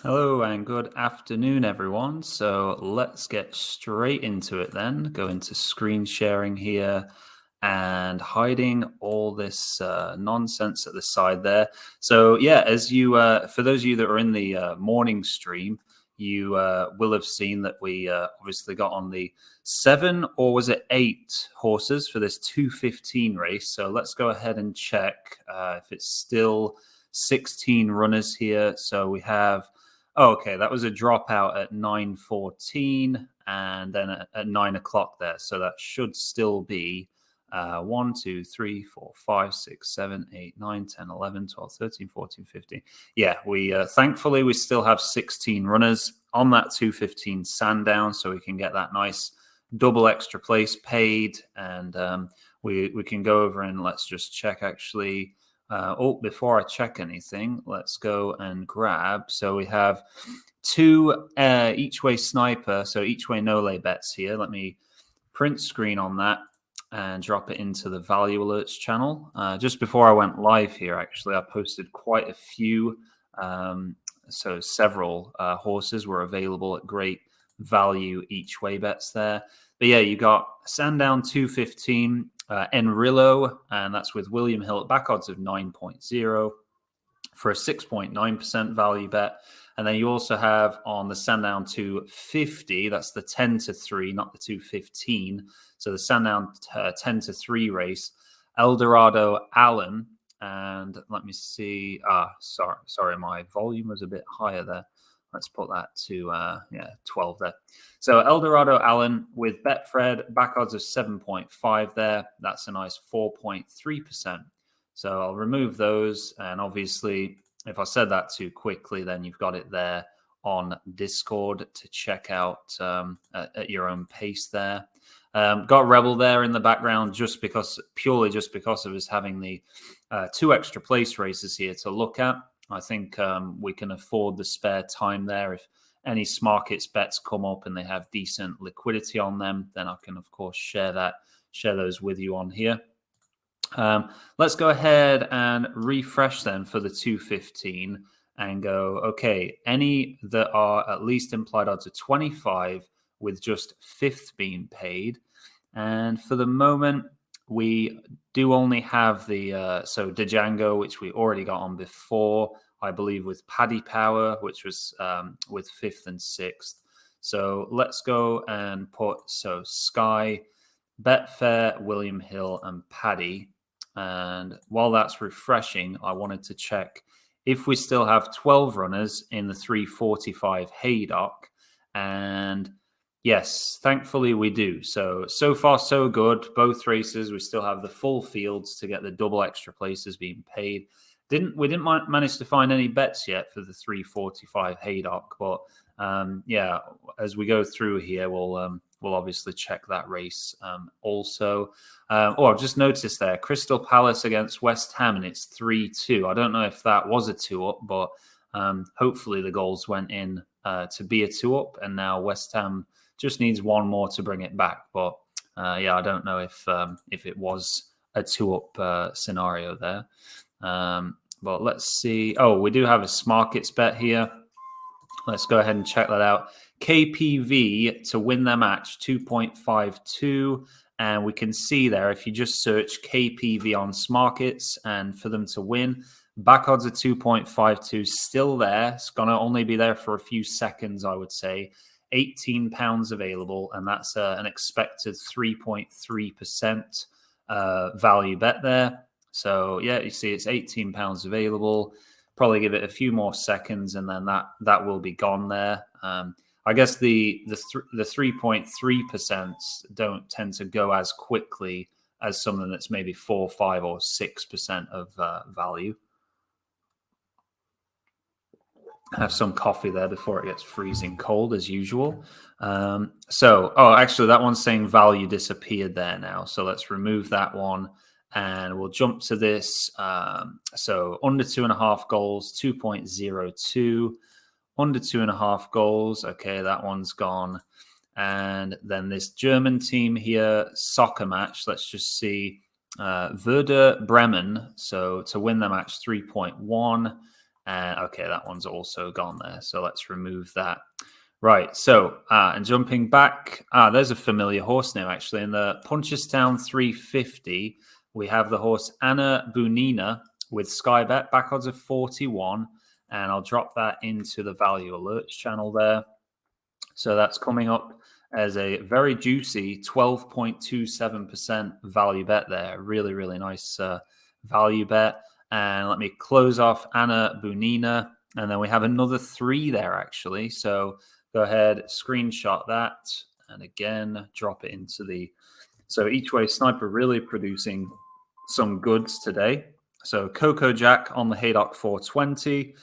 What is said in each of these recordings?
Hello and good afternoon, everyone. So let's get straight into it then. Go into screen sharing here and hiding all this nonsense at the side there. So yeah, as you, for those of you that are in the morning stream, you will have seen that we obviously got on the 7 or was it 8 horses for this 2:15 race. So let's go ahead and check if it's still 16 runners here. So we have. Oh, okay, that was a dropout at 9:14 and then at 9 o'clock there. So that should still be 1, 2, 3, 4, 5, 6, 7, 8, 9, 10, 11, 12, 13, 14, 15. Yeah, we thankfully we still have 16 runners on that 2:15 Sandown, so we can get that nice double extra place paid. And we can go over and let's just check actually. Before I check anything, let's go and grab. So we have 2 each way sniper, so each way no lay bets here. Let me print screen on that and drop it into the value alerts channel. Just before I went live here, actually, I posted quite a few. So several horses were available at great value each way bets there. But yeah, you got Sandown 2:15. Enrillo, and that's with William Hill at back odds of 9.0 for a 6.9% value bet. And then you also have on the Sandown 250, that's the 10-3, not the 215. So the Sandown 10-3 race, Eldorado Allen. And let me see. Sorry, my volume was a bit higher there. Let's put that to 12 there. So Eldorado Allen with Betfred, back odds of 7.5 there. That's a nice 4.3%. So I'll remove those. And obviously, if I said that too quickly, then you've got it there on Discord to check out at your own pace there. Got Rebel there in the background purely just because of us having the 2 extra place races here to look at. I think we can afford the spare time there. If any Smarkets bets come up and they have decent liquidity on them, then I can, of course, share those with you on here. Let's go ahead and refresh then for the 2:15 and go, okay, any that are at least implied odds of 25 with just 5th being paid. And for the moment, we do only have the Django, which we already got on before, I believe, with Paddy Power, which was with 5th and 6th. So let's go and put Sky, Betfair, William Hill, and Paddy. And while that's refreshing, I wanted to check if we still have 12 runners in the 3:45 Haydock. And yes, thankfully we do. So far, so good. Both races, we still have the full fields to get the double extra places being paid. We didn't manage to find any bets yet for the 3:45 Haydock, but as we go through here, we'll obviously check that race also. I've just noticed there, Crystal Palace against West Ham, and it's 3-2. I don't know if that was a 2-up, but hopefully the goals went in to be a 2-up, and now West Ham just needs one more to bring it back. But I don't know if it was a 2-up scenario there. But let's see. Oh, we do have a Smarkets bet here. Let's go ahead and check that out. KPV to win their match, 2.52. And we can see there, if you just search KPV on Smarkets and for them to win, back odds are 2.52, still there. It's going to only be there for a few seconds, I would say. £18 available, and that's an expected 3.3% value bet there. So, yeah, you see it's £18 available. Probably give it a few more seconds, and then that will be gone there. I guess the 3.3% don't tend to go as quickly as something that's maybe 4, 5, or 6% of value. Have some coffee there before it gets freezing cold as usual. Actually, that one's saying value disappeared there now. So let's remove that one. And we'll jump to this. So under 2.5 goals, 2.02. Under 2.5 goals. Okay, that one's gone. And then this German team here, soccer match. Let's just see. Werder Bremen. So to win the match, 3.1. And okay, that one's also gone there. So let's remove that. Right. So, and jumping back, there's a familiar horse name actually. In the Punchestown 350, we have the horse Anna Bunina with Sky Bet, back odds of 41. And I'll drop that into the value alerts channel there. So that's coming up as a very juicy 12.27% value bet there. Really, really nice value bet. And let me close off Anna Bunina. And then we have another 3 there, actually. So go ahead, screenshot that. And again, drop it into the... So each way sniper really producing some goods today. So Coco Jack on the Haydock 420.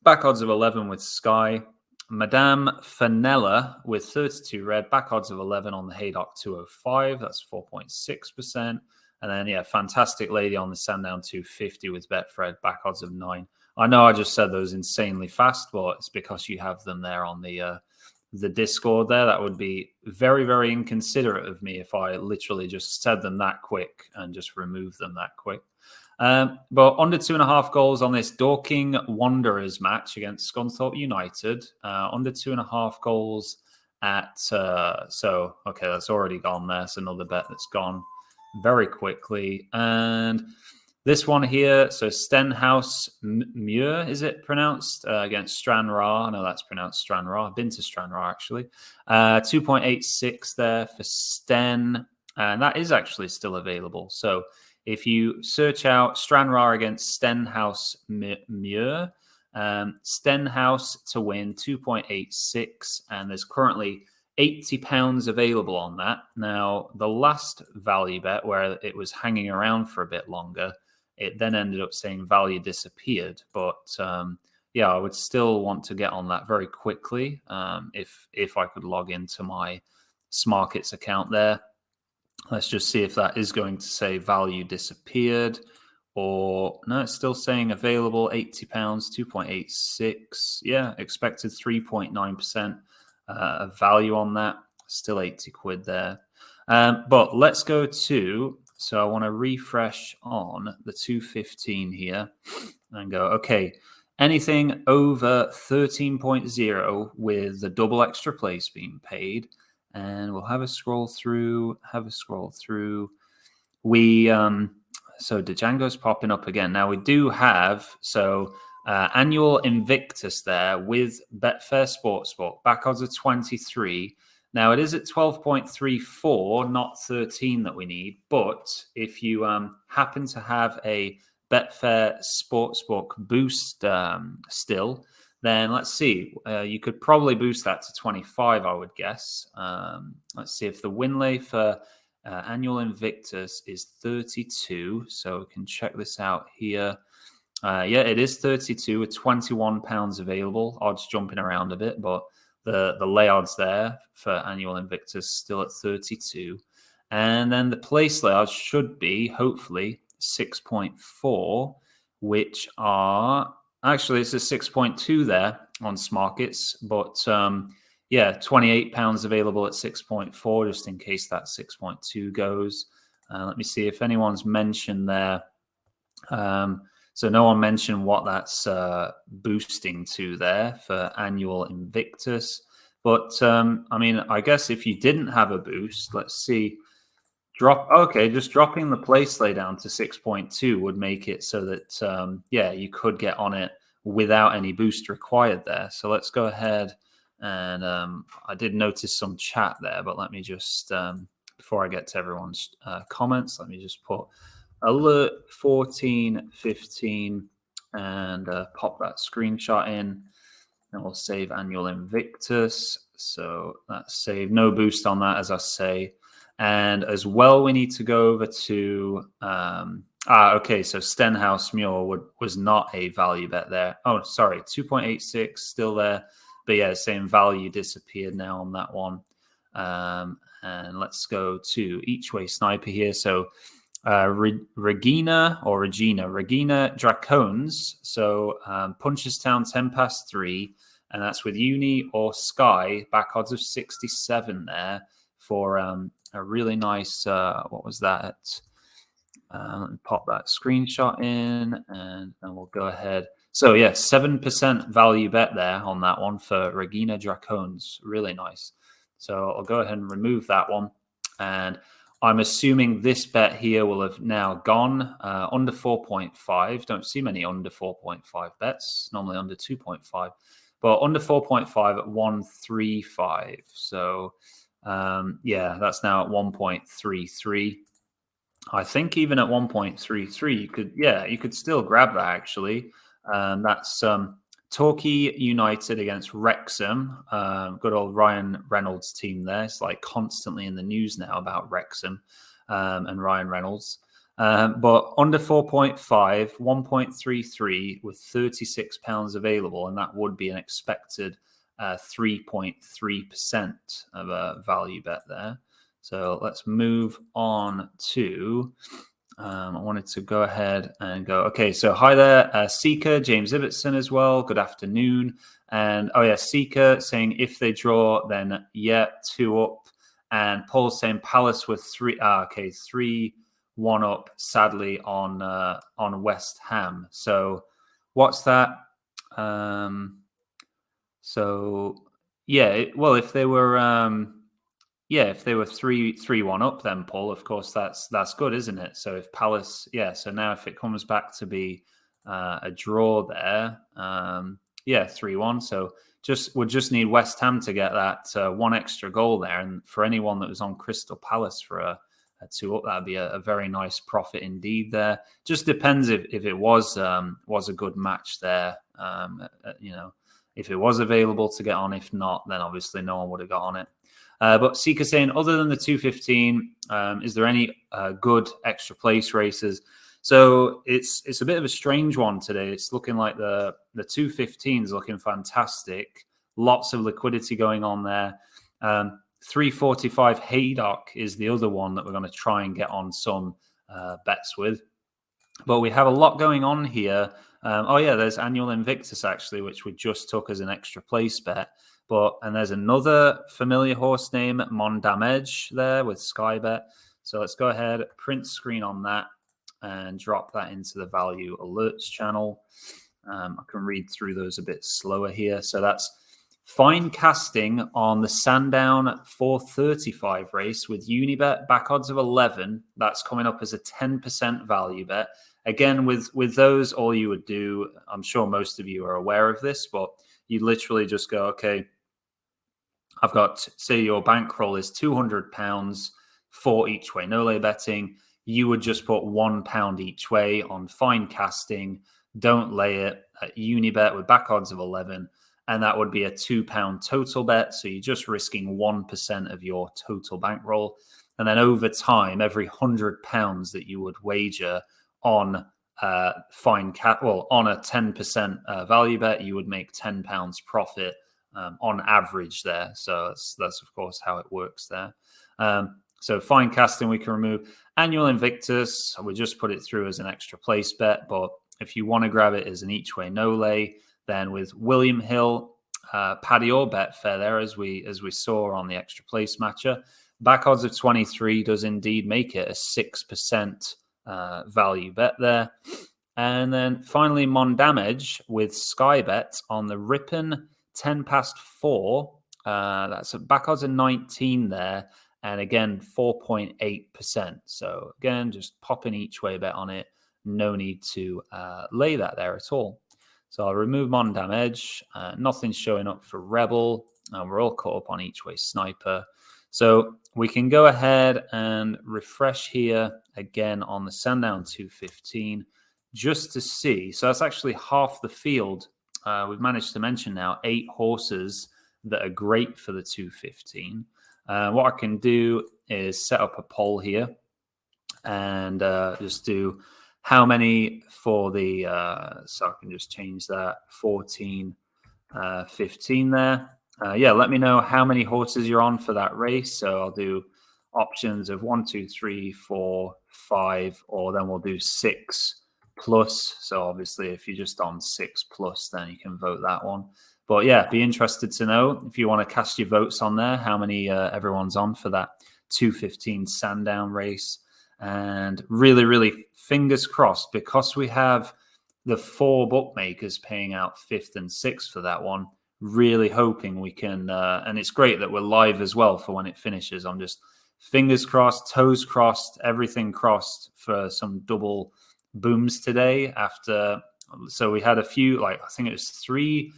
Back odds of 11 with Sky. Madame Fanella with 32 red, back odds of 11 on the Haydock 205. That's 4.6%. And then, yeah, Fantastic Lady on the Sandown 250 with Betfred, back odds of 9. I know I just said those insanely fast, but it's because you have them there on the Discord there. That would be very, very inconsiderate of me if I literally just said them that quick and just removed them that quick. But under 2.5 goals on this Dorking Wanderers match against Scunthorpe United. Under 2.5 goals at... so, okay, that's already gone there. It's another bet that's gone very quickly. And this one here, so Stenhouse Muir, is it pronounced? Against Stranraer. I know that's pronounced Stranraer. I've been to Stranraer, actually. 2.86 there for Sten. And that is actually still available. So if you search out Stranraer against Stenhouse Muir, Stenhouse to win 2.86, and there's currently £80 available on that. Now, the last value bet where it was hanging around for a bit longer, it then ended up saying value disappeared. But yeah, I would still want to get on that very quickly if I could log into my Smarkets account there. Let's just see if that is going to say value disappeared, or no, it's still saying available, £80, 2.86. Yeah, expected 3.9% value on that. Still 80 quid there. But let's go to, so I want to refresh on the 215 here and go, okay, anything over 13.0 with the double extra place being paid. And we'll have a scroll through, We, so Django's popping up again. Now we do have, annual Invictus there with Betfair Sportsbook, back odds of 23. Now it is at 12.34, not 13 that we need. But if you happen to have a Betfair Sportsbook boost still, then let's see. You could probably boost that to 25, I would guess. Let's see if the win lay for annual Invictus is 32. So we can check this out here. Yeah, it is 32 with £21 available. Odds jumping around a bit, but the lay odds there for annual Invictus still at 32. And then the place lay odds should be, hopefully, 6.4, which are... Actually, it's a 6.2 there on Smarkets, but yeah, £28 available at 6.4, just in case that 6.2 goes. Let me see if anyone's mentioned there. So no one mentioned what that's boosting to there for annual Invictus. But I mean, I guess if you didn't have a boost, let's see. Just dropping the place lay down to 6.2 would make it so that yeah, you could get on it without any boost required there. So let's go ahead and I did notice some chat there, but let me just before I get to everyone's comments, let me just put alert 1415 and pop that screenshot in, and we'll save annual Invictus. So that's saved. No boost on that, as I say. And as well, we need to go over to, okay, so Stenhouse Muir was not a value bet there. Oh, sorry, 2.86 still there. But yeah, same value disappeared now on that one. And let's go to each way sniper here. So Regina Dracones. So Punchestown 10 past 3. And that's with Uni or Sky, back odds of 67 there for a really nice, what was that? Let me pop that screenshot in, and then we'll go ahead. So yeah, 7% value bet there on that one for Regina Dracones. Really nice. So I'll go ahead and remove that one. And I'm assuming this bet here will have now gone under 4.5. Don't see many under 4.5 bets, normally under 2.5. But under 4.5 at 135. So yeah, that's now at 1.33. I think even at 1.33, you could still grab that actually. That's Torquay United against Wrexham. Good old Ryan Reynolds team there. It's like constantly in the news now about Wrexham and Ryan Reynolds. But under 4.5, 1.33 with £36 available, and that would be an expected 3.3% of a value bet there. So let's move on to, I wanted to go ahead and go, okay, so hi there, Seeker, James Ibbotson as well, good afternoon. And oh yeah, Seeker saying if they draw, then yeah, 2 up. And Paul's saying Palace with 3-1 up, sadly, on West Ham. So what's that? So yeah, well, if they were... yeah, if they were 3-1 up, then Paul, of course, that's good, isn't it? So if Palace, yeah, so now if it comes back to be a draw there, yeah, 3-1. So would just need West Ham to get that one extra goal there, and for anyone that was on Crystal Palace for a 2 up, that'd be a very nice profit indeed. There, just depends if it was a good match there, you know, if it was available to get on. If not, then obviously no one would have got on it. But Seeker saying, other than the 215, is there any good extra place races? So it's a bit of a strange one today. It's looking like the 215 is looking fantastic. Lots of liquidity going on there. 345 Haydock is the other one that we're going to try and get on some bets with. But we have a lot going on here. Oh yeah, there's Annual Invictus actually, which we just took as an extra place bet. And there's another familiar horse name, Mondamage, there with Sky Bet. So let's go ahead, print screen on that, and drop that into the value alerts channel. I can read through those a bit slower here. So that's fine casting on the Sandown 435 race with Unibet, back odds of 11. That's coming up as a 10% value bet. Again, with those, all you would do, I'm sure most of you are aware of this, but you literally just go, okay, I've got, say your bankroll is £200 for each way, no lay betting. You would just put £1 each way on fine casting, don't lay it at Unibet with back odds of 11. And that would be a £2 total bet. So you're just risking 1% of your total bankroll. And then over time, every £100 that you would wager on on a 10% value bet, you would make £10 profit on average there. So that's of course how it works there. So fine casting we can remove. Annual Invictus, we just put it through as an extra place bet, but if you want to grab it as an each way no lay, then with William Hill, Paddy or Betfair there, as we saw on the extra place matcher, back odds of 23 does indeed make it a 6% value bet there. And then finally Mondamage with Sky Bet on the Ripon 10 past 4. That's a back odds of 19 there. And again, 4.8%. So again, just pop an each way bet on it. No need to lay that there at all. So I'll remove Mondamage. Nothing's showing up for Rebel. We're all caught up on each way Sniper. So we can go ahead and refresh here again on the Sandown 215 just to see. So that's actually half the field. We've managed to mention now 8 horses that are great for the 215. What I can do is set up a poll here and just do how many for the, so I can just change that, 14, 15 there. Yeah, let me know how many horses you're on for that race. So I'll do options of 1, 2, 3, 4, 5, or then we'll do 6 plus. So obviously if you're just on 6 plus, then you can vote that one. But yeah, be interested to know if you want to cast your votes on there, how many everyone's on for that 215 Sandown race. And really, really fingers crossed, because we have the 4 bookmakers paying out 5th and 6th for that one. Really hoping we can, and it's great that we're live as well for when it finishes. I'm just fingers crossed, toes crossed, everything crossed for some double booms today. So we had a few, like I think it was three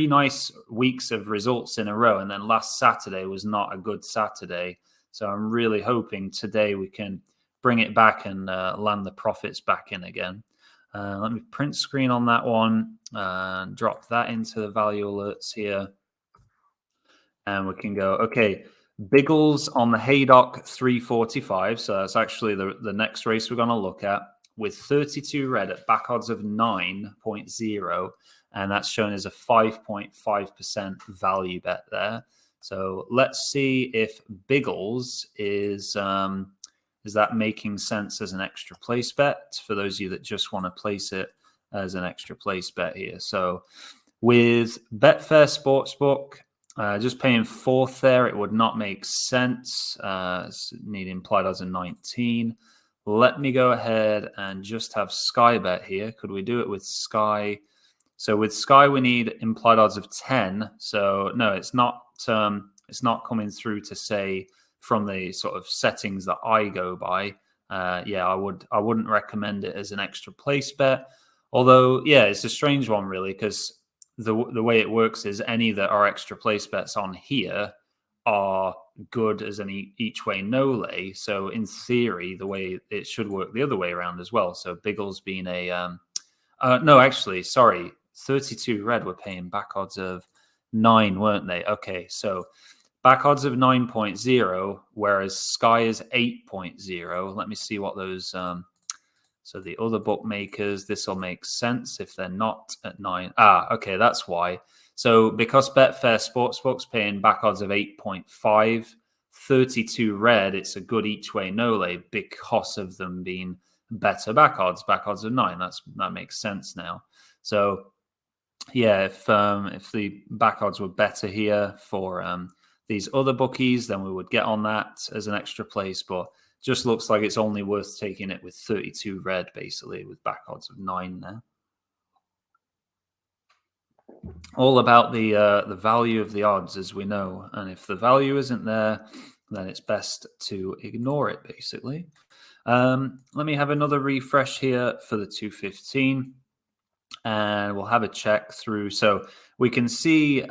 nice weeks of results in a row, and then last Saturday was not a good Saturday. So I'm really hoping today we can bring it back and land the profits back in again. Let me print screen on that one and drop that into the value alerts here. And we can go, okay, Biggles on the Haydock 345. So that's actually the next race we're going to look at, with 32 red at back odds of 9.0. And that's shown as a 5.5% value bet there. So let's see if Biggles is that making sense as an extra place bet for those of you that just want to place it as an extra place bet here. So with Betfair Sportsbook, just paying 4th there, it would not make sense. Need implied odds of 19. Let me go ahead and just have Sky Bet here. Could we do it with Sky? So with Sky, we need implied odds of 10. So no, it's not coming through to say from the sort of settings that I go by. I wouldn't recommend it as an extra place bet. Although, yeah, it's a strange one really, because the way it works is any that are extra place bets on here are good as an each way no lay. So in theory, the way it should work the other way around as well. So Biggles being a no, actually, sorry, 32 red were paying back odds of 9, weren't they? Okay, so back odds of 9.0, whereas Sky is 8.0. Let me see what those. So the other bookmakers, this will make sense if they're not at 9. Okay, that's why. So because Betfair Sportsbook's paying back odds of 8.5, 32 red, it's a good each way no lay because of them being better back odds of 9. That makes sense now. So yeah, if the back odds were better here for these other bookies, then we would get on that as an extra place. But just looks like it's only worth taking it with 32 red, basically, with back odds of 9 there. All about the value of the odds, as we know. And if the value isn't there, then it's best to ignore it, basically. Let me have another refresh here for the 215. And we'll have a check through. So we can see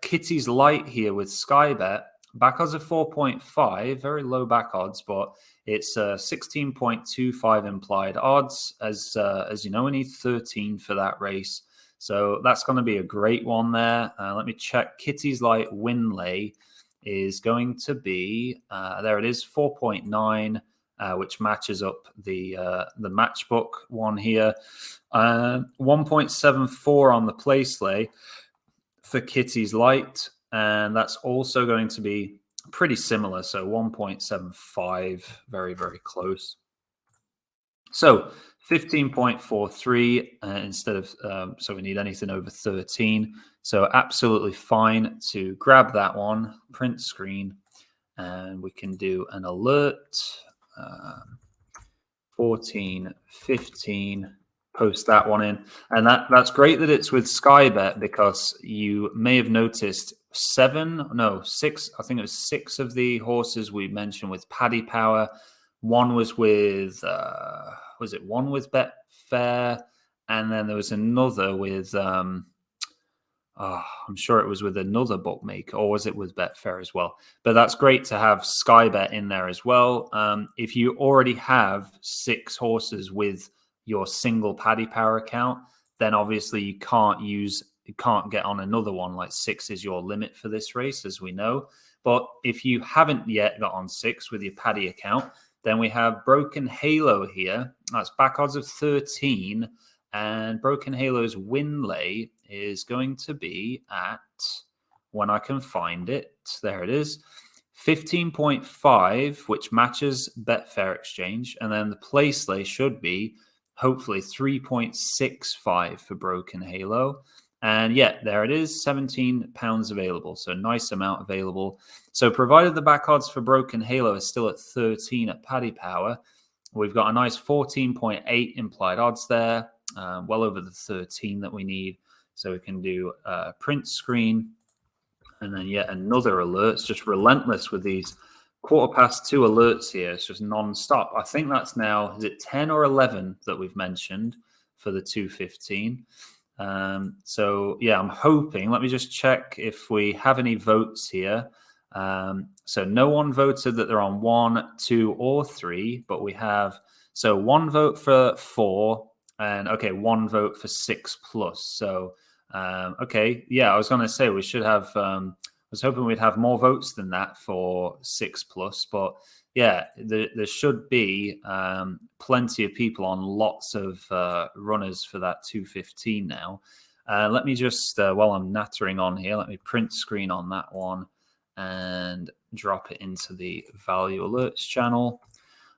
Kitty's Light here with Sky Bet. Back odds of 4.5, very low back odds, but it's 16.25 implied odds. As you know, we need 13 for that race. So that's going to be a great one there. Let me check. Kitty's Light win lay is going to be, there it is, 4.9, which matches up the matchbook one here. 1.74 on the place lay for Kitty's Light. And that's also going to be pretty similar. So 1.75, very, very close. So 15.43 instead of, so we need anything over 13. So absolutely fine to grab that one, print screen, and we can do an alert. 14, 15, post that one in. And that's great that it's with Sky Bet, because you may have noticed 6, I think it was 6 of the horses we mentioned with Paddy Power. One was with, was it one with Betfair? And then there was another with, I'm sure it was with another bookmaker, or was it with Betfair as well? But that's great to have Sky Bet in there as well. If you already have 6 horses with your single Paddy Power account, then obviously you can't get on another one. Like 6 is your limit for this race, as we know. But if you haven't yet got on 6 with your Paddy account, then we have Broken Halo here. That's back odds of 13. And Broken Halo's win lay is going to be at, when I can find it, there it is, 15.5, which matches Betfair Exchange. And then the place lay should be, hopefully, 3.65 for Broken Halo. And yeah, there it is, £17 available. So nice amount available. So provided the back odds for Broken Halo is still at 13 at Paddy Power, we've got a nice 14.8 implied odds there. well over the 13 that we need. So we can do print screen, and then yet another alert. It's just relentless with these 2:15 alerts here. It's just non-stop. I think that's now, is it 10 or 11 that we've mentioned for the 2:15? So yeah, I'm hoping, let me just check if we have any votes here. So no one voted that they're on 1, 2, or 3, but we have, so 1 vote for 4, and okay, 1 vote for 6+. So okay, yeah, I was going to say we should have, I was hoping we'd have more votes than that for 6+, but yeah, there should be plenty of people on lots of runners for that 2:15 now. Let me just, while I'm nattering on here, let me print screen on that one and drop it into the value alerts channel.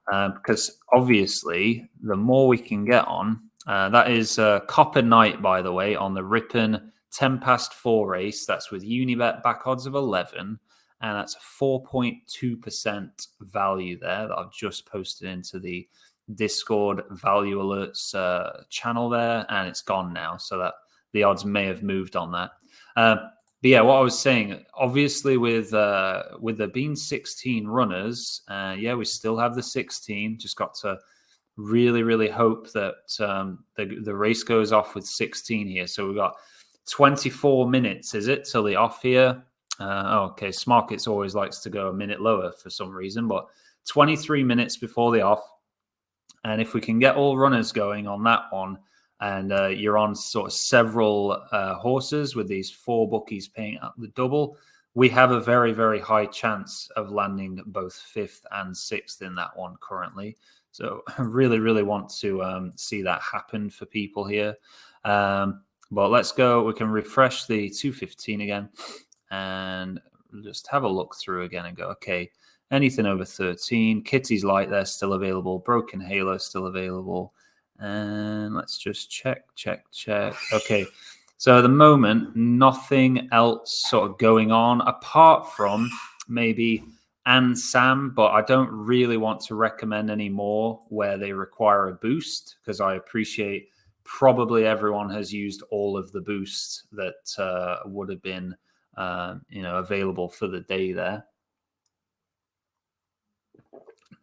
Because obviously, the more we can get on, that is Copper Night, by the way, on the Ripon 10:4 race. That's with Unibet back odds of 11. And that's a 4.2% value there that I've just posted into the Discord value alerts channel there. And it's gone now. So that the odds may have moved on that. But yeah, what I was saying, obviously with there being 16 runners, yeah, we still have the 16. Just got to really, really hope that the race goes off with 16 here. So we've got 24 minutes, is it, till the off here? Okay, Smarkets always likes to go a minute lower for some reason, but 23 minutes before the off. And if we can get all runners going on that one, and you're on sort of several horses with these 4 bookies paying up the double, we have a very, very high chance of landing both 5th and 6th in that one currently. So I really, really want to see that happen for people here. But let's go. We can refresh the 2:15 again and just have a look through again and go, okay, anything over 13. Kitty's Light there still available. Broken Halo still available. And let's just check. Okay, so at the moment, nothing else sort of going on apart from maybe and Sam, but I don't really want to recommend any more where they require a boost, because I appreciate probably everyone has used all of the boosts that would have been available for the day there.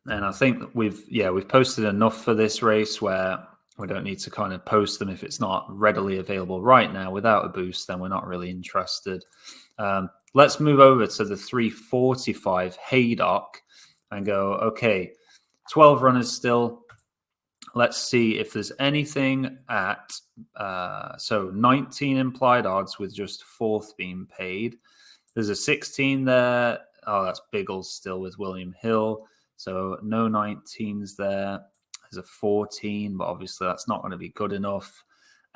And I think we've posted enough for this race where we don't need to kind of post them if it's not readily available right now without a boost. Then we're not really interested. Let's move over to the 3:45 Haydock and go, okay, 12 runners still. Let's see if there's anything at so 19 implied odds with just 4th being paid. There's a 16 there. Oh, that's Biggles still with William Hill. So no 19s there. There's a 14, but obviously that's not going to be good enough.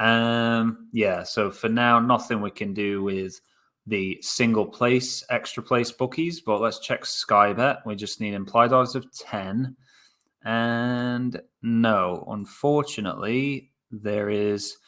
Yeah, so for now, nothing we can do with the single place, extra place bookies, but let's check Sky Bet. We just need implied odds of 10. And no, unfortunately, there is...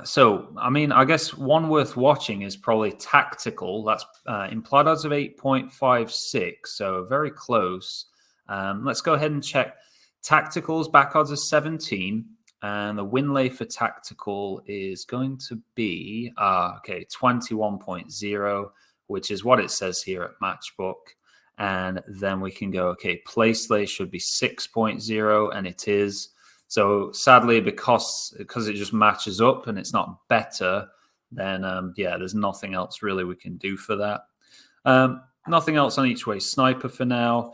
so, I mean, I guess one worth watching is probably Tactical. That's implied odds of 8.56, so very close. Let's go ahead and check. Tactical's back odds of 17, and the win lay for Tactical is going to be, 21.0, which is what it says here at Matchbook. And then we can go, okay, place lay should be 6.0, and it is. So sadly, because it just matches up and it's not better, then there's nothing else really we can do for that. Nothing else on each way sniper for now.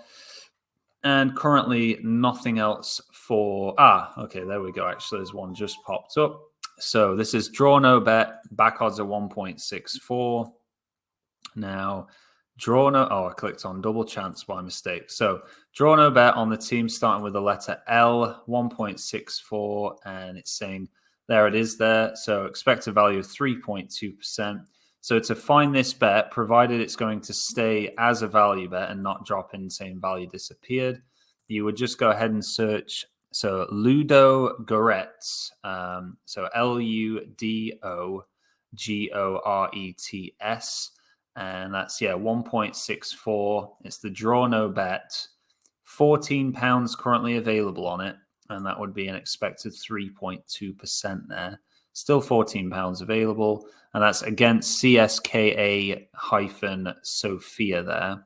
And currently nothing else for... okay, there we go. Actually, there's one just popped up. So this is draw no bet. Back odds are 1.64. Now... draw no... I clicked on double chance by mistake. So draw no bet on the team starting with the letter L, 1.64, and it's saying there it is there. So expected value of 3.2%. So to find this bet, provided it's going to stay as a value bet and not drop in saying value disappeared, you would just go ahead and search. So Ludo Goretz, so LUDOGORETS. And that's, 1.64. It's the draw no bet. £14 currently available on it. and that would be an expected 3.2% there. Still £14 available, and that's against CSKA-Sophia there.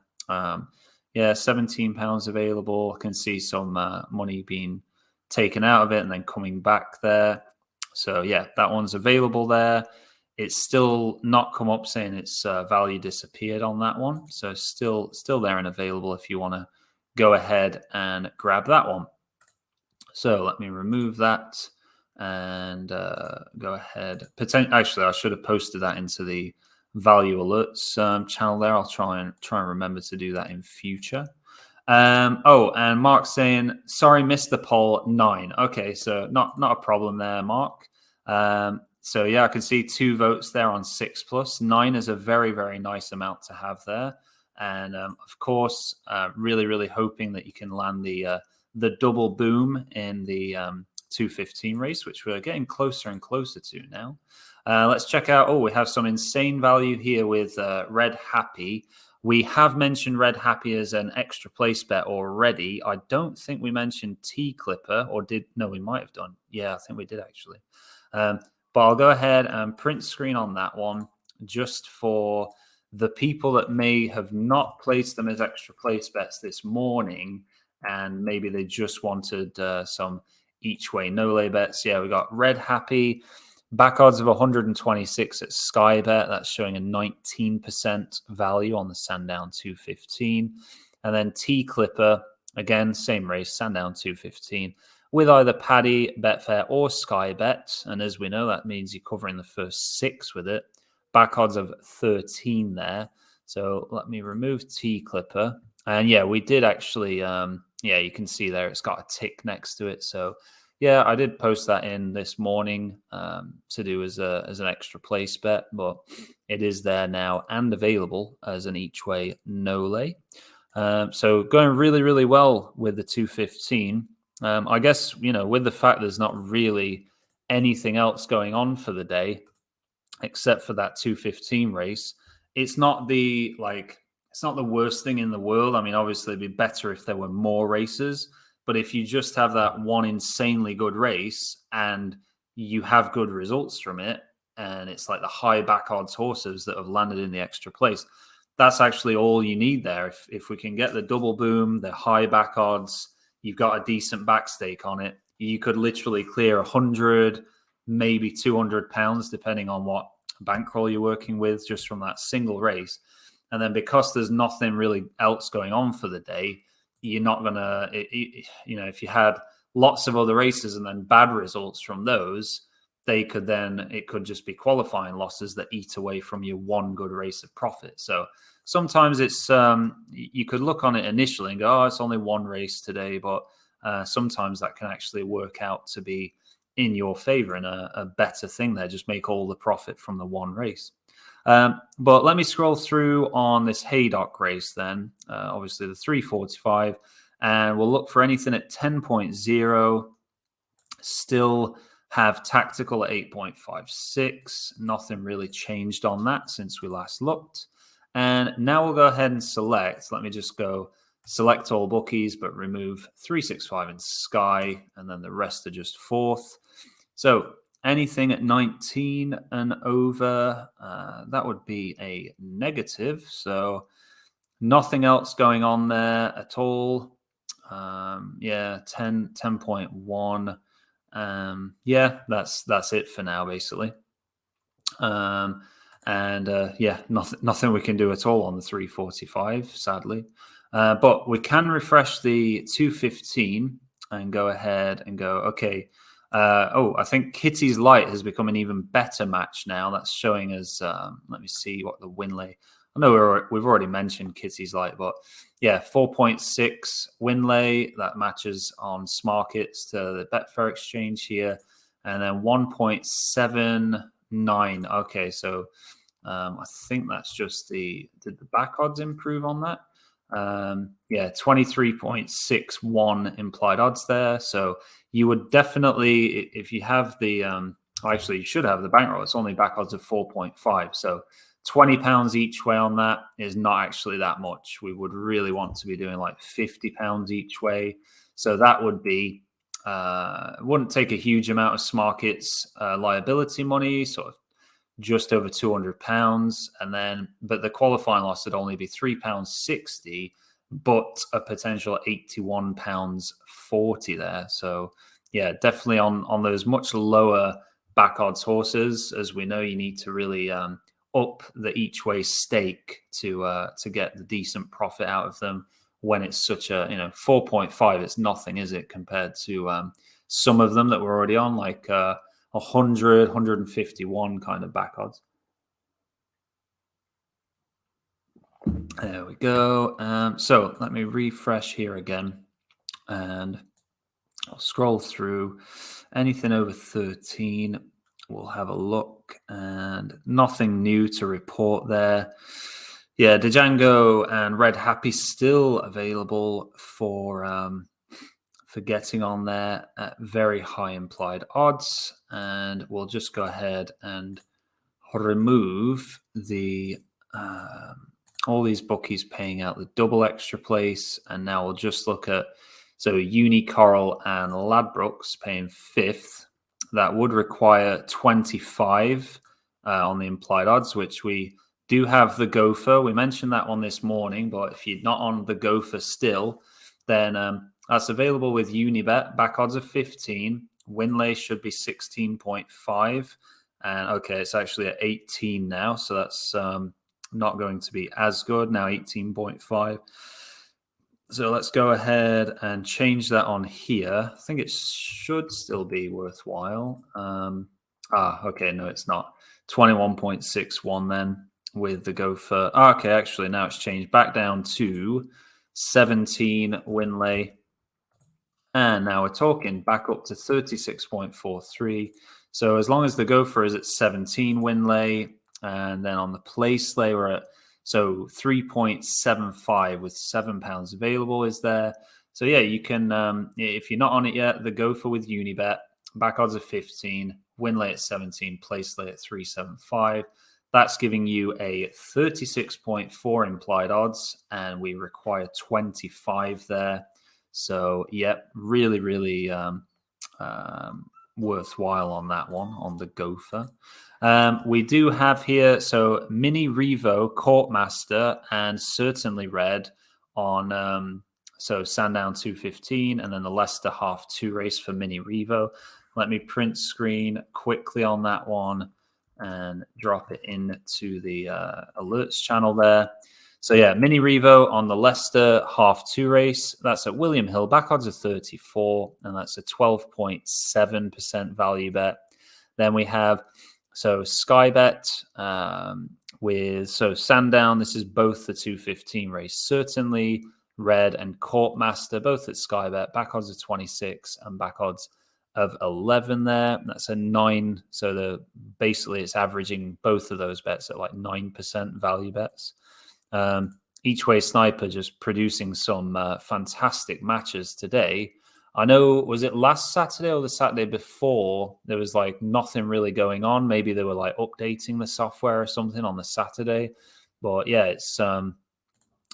Yeah, £17 available. I can see some money being taken out of it and then coming back there. So yeah, that one's available there. It's still not come up saying its value disappeared on that one. So still there and available if you want to go ahead and grab that one. So let me remove that and go ahead. Actually, I should have posted that into the value alerts channel there. I'll try and remember to do that in future. Oh, and Mark's saying, sorry, missed the poll 9. Okay, so not a problem there, Mark. So yeah, I can see 2 votes there on 6+. 9 is a very, very nice amount to have there. And of course, really hoping that you can land the double boom in the 215 race, which we're getting closer and closer to now. Let's check out. Oh, we have some insane value here with Red Happy. We have mentioned Red Happy as an extra place bet already. I don't think we mentioned T Clipper, or did? No, we might have done. Yeah, I think we did actually. But I'll go ahead and print screen on that one just for the people that may have not placed them as extra place bets this morning, and maybe they just wanted some each way no lay bets. Yeah, we got Red Happy. Back odds of 126 at Sky Bet. That's showing a 19% value on the Sandown 215. And then T Clipper, again, same race, Sandown 215, with either Paddy, Betfair, or Sky Bet. And as we know, that means you're covering the first 6 with it. Back odds of 13 there. So let me remove T Clipper. And yeah, we did actually, yeah, you can see there it's got a tick next to it. So yeah, I did post that in this morning to do as an extra place bet, but it is there now and available as an each way no lay. So going really well with the 215. I guess, with the fact there's not really anything else going on for the day except for that 215 race, it's not the worst thing in the world. I mean, obviously it'd be better if there were more races. But if you just have that one insanely good race and you have good results from it, and it's like the high back odds horses that have landed in the extra place, that's actually all you need there. If we can get the double boom, the high back odds, you've got a decent back stake on it, you could literally clear 100, maybe £200, depending on what bankroll you're working with, just from that single race. And then because there's nothing really else going on for the day, you're not going to, if you had lots of other races and then bad results from those, it could just be qualifying losses that eat away from your one good race of profit. So sometimes it's, you could look on it initially and go, oh, it's only one race today, but sometimes that can actually work out to be in your favor and a better thing there. Just make all the profit from the one race. But let me scroll through on this Haydock race then, obviously the 345, and we'll look for anything at 10.0. Still have tactical at 8.56. Nothing really changed on that since we last looked. And now we'll go ahead and select. Let me just go select all bookies, but remove 365 and Sky, and then the rest are just fourth. So anything at 19 and over, that would be a negative. So nothing else going on there at all. Yeah, 10.1. Yeah, that's it for now, basically. Yeah, nothing we can do at all on the 345, sadly. But we can refresh the 215 and go ahead and go, okay. I think Kitty's Light has become an even better match now. That's showing us, let me see what the win lay. I know we've already mentioned Kitty's Light, but yeah, 4.6 win lay. That matches on Smarkets to the Betfair exchange here. And then 1.79. Okay, so I think that's just did the back odds improve on that? Yeah, 23.61 implied odds there. So you would definitely, if you have the, actually you should have the bankroll. It's only back odds of 4.5. So £20 each way on that is not actually that much. We would really want to be doing like £50 each way. So that would be wouldn't take a huge amount of Smarket's liability money, sort of just over £200, and then but the qualifying loss would only be £3.60, but a potential £81.40 there. So yeah, definitely on those much lower back odds horses. As we know, you need to really up the each way stake to get the decent profit out of them. When it's such a 4.5, it's nothing, is it, compared to some of them that we're already on, like 100, 151 kind of back odds. There we go. So let me refresh here again, and I'll scroll through. Anything over 13, we'll have a look, and nothing new to report there. Yeah, Django and Red Happy still available for getting on there at very high implied odds. And we'll just go ahead and remove the all these bookies paying out the double extra place. And now we'll just look at, so Uni, Coral and Ladbrokes paying 5th. That would require 25 on the implied odds, which we do have the Gopher. We mentioned that one this morning, but if you're not on the Gopher still, then that's available with Unibet. Back odds of 15. Winlay should be 16.5. And okay, it's actually at 18 now. So that's not going to be as good. Now 18.5. So let's go ahead and change that on here. I think it should still be worthwhile. Okay, no, it's not. 21.61 then with the Gopher. Okay, actually, now it's changed back down to 17 Winlay. And now we're talking back up to 36.43. So as long as the Gopher is at 17 Winlay, and then on the place lay, we're at 3.75 with £7 available is there. So yeah, you can, if you're not on it yet, the Gopher with Unibet, back odds of 15, Winlay at 17, place lay at 3.75. That's giving you a 36.4 implied odds, and we require 25 there. So yeah, really, really worthwhile on that one, on the Gopher. We do have here, so Mini Revo, Courtmaster, and Certainly Red on so Sandown 215, and then the Leicester half 2 race for Mini Revo. Let me print screen quickly on that one and drop it into the alerts channel there. So yeah, Mini Revo on the Leicester half 2 race. That's at William Hill, back odds of 34, and that's a 12.7% value bet. Then we have Sky Bet with Sandown. This is both the 215 race. Certainly Red and Courtmaster, both at Sky Bet, back odds of 26 and back odds of 11 there. That's a 9. So basically it's averaging both of those bets at like 9% value bets. Each Way Sniper just producing some fantastic matches today. I know, was it last Saturday or the Saturday before? There was like nothing really going on. Maybe they were like updating the software or something on the Saturday. But yeah, it's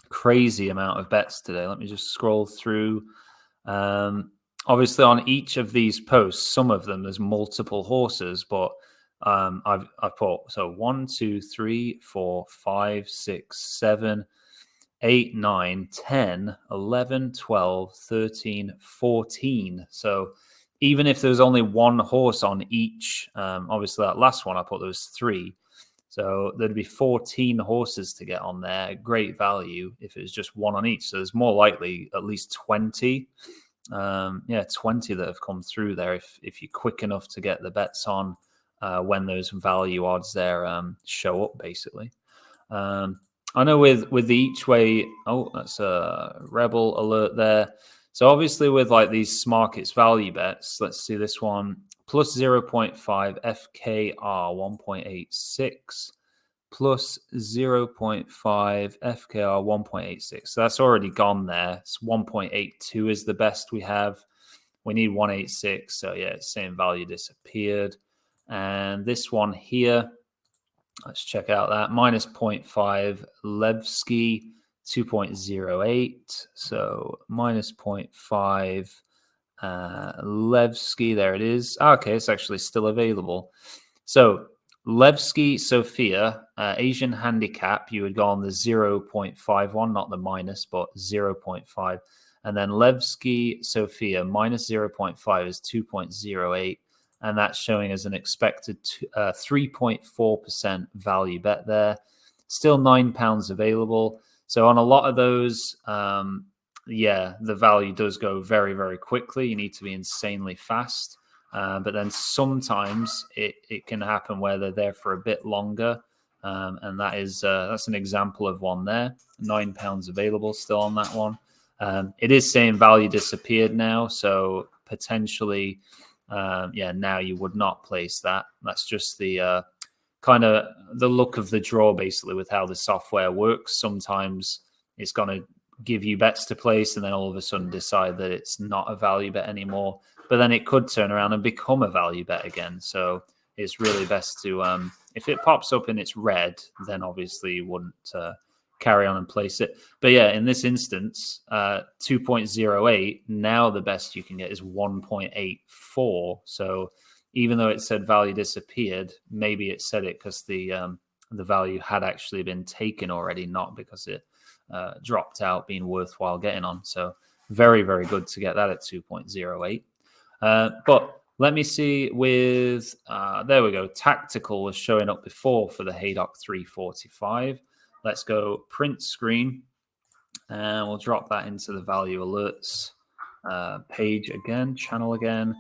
crazy amount of bets today. Let me just scroll through. Obviously, on each of these posts, some of them there's multiple horses, but I've put 1, 2, 3, 4, 5, 6, 7, 8, 9, 10, 11, 12, 13, 14. So even if there's only one horse on each, obviously that last one I put there was 3. So there'd be 14 horses to get on there. Great value if it was just one on each. So there's more likely at least 20. 20 that have come through there if you're quick enough to get the bets on when those value odds there show up, basically. I know with the each way, that's a Rebel alert there. So obviously with like these Smarkets value bets, let's see this one, plus 0.5 FKR 1.86, plus 0.5 FKR 1.86. So that's already gone there. It's 1.82 is the best we have. We need 1.86. So yeah, same value disappeared. And this one here, let's check out that. Minus 0.5 Levski 2.08. So minus 0.5 Levski, there it is. Okay, it's actually still available. So Levski Sophia, Asian handicap, you would go on the 0.51, not the minus, but 0.5. And then Levski Sophia minus 0.5 is 2.08. And that's showing as an expected 3.4% value bet there. Still £9 available. So on a lot of those, yeah, the value does go very, very quickly. You need to be insanely fast. But then sometimes it can happen where they're there for a bit longer. And that's an example of one there. £9 available still on that one. It is saying value disappeared now. So potentially, now you would not place that. That's just the kind of the look of the draw, basically, with how the software works. Sometimes it's going to give you bets to place and then all of a sudden decide that it's not a value bet anymore. But then it could turn around and become a value bet again. So it's really best to, if it pops up and it's red, then obviously you wouldn't carry on and place it. But yeah, in this instance, 2.08, now the best you can get is 1.84. So even though it said value disappeared, maybe it said it because the value had actually been taken already, not because it dropped out, being worthwhile getting on. So very, very good to get that at 2.08. But let me see with, there we go. Tactical was showing up before for the Haydock 345. Let's go print screen and we'll drop that into the value alerts page again, channel again.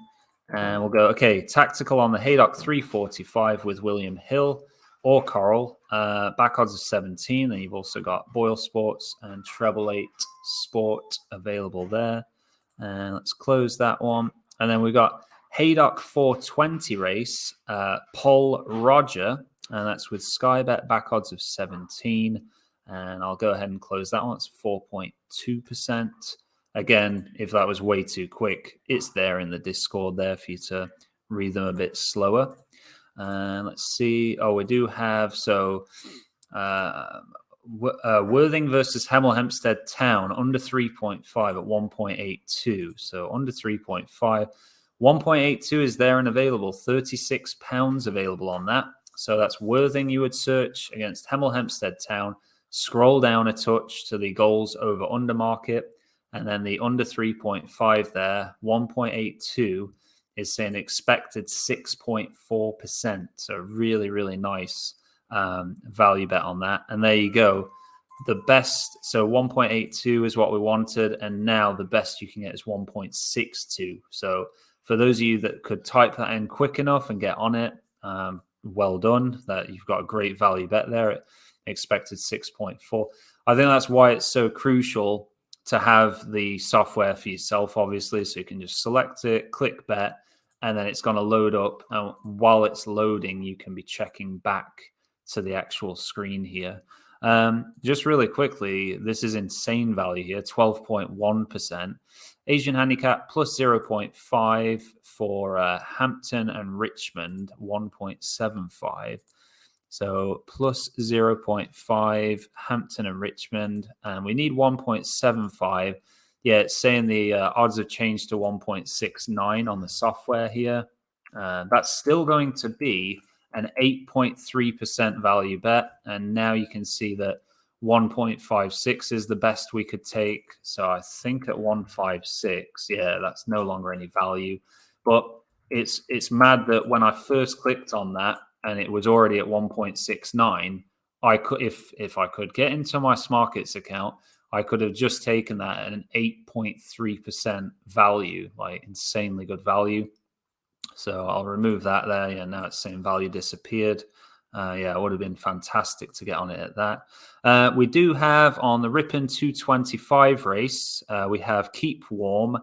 And we'll go, okay, tactical on the Haydock 345 with William Hill or Coral. Back odds of 17. Then you've also got Boyle Sports and Treble 8 Sport available there. And let's close that one. And then we've got Haydock 420 race, Paul Roger. And that's with Skybet, back odds of 17. And I'll go ahead and close that one. It's 4.2%. Again, if that was way too quick, it's there in the Discord there for you to read them a bit slower. Let's see. Oh, we do have, so Worthing versus Hemel Hempstead Town, under 3.5 at 1.82. So under 3.5. 1.82 is there and available. £36 available on that. So that's Worthing you would search against Hemel Hempstead Town. Scroll down a touch to the goals over under market. And then the under 3.5 there, 1.82 is saying expected 6.4%. So really, really nice value bet on that. And there you go. The best, so 1.82 is what we wanted. And now the best you can get is 1.62. So for those of you that could type that in quick enough and get on it, well done. That you've got a great value bet there at expected 6.4. I think that's why it's so crucial to have the software for yourself, obviously, so you can just select it, click bet, and then it's going to load up. And while it's loading, you can be checking back to the actual screen here. Just really quickly, this is insane value here, 12.1%. Asian handicap plus 0.5 for Hampton and Richmond, 1.75. So plus 0.5, Hampton and Richmond, and we need 1.75. Yeah, it's saying the odds have changed to 1.69 on the software here. That's still going to be an 8.3% value bet. And now you can see that 1.56 is the best we could take. So I think at 1.56, yeah, that's no longer any value. But it's mad that when I first clicked on that, and it was already at 1.69, I could, if I could get into my Smarkets account, I could have just taken that at an 8.3% value, like insanely good value. So I'll remove that there. Yeah, now it's saying value disappeared. Yeah, it would have been fantastic to get on it at that. We do have on the Ripon 225 race, we have Keep Warm.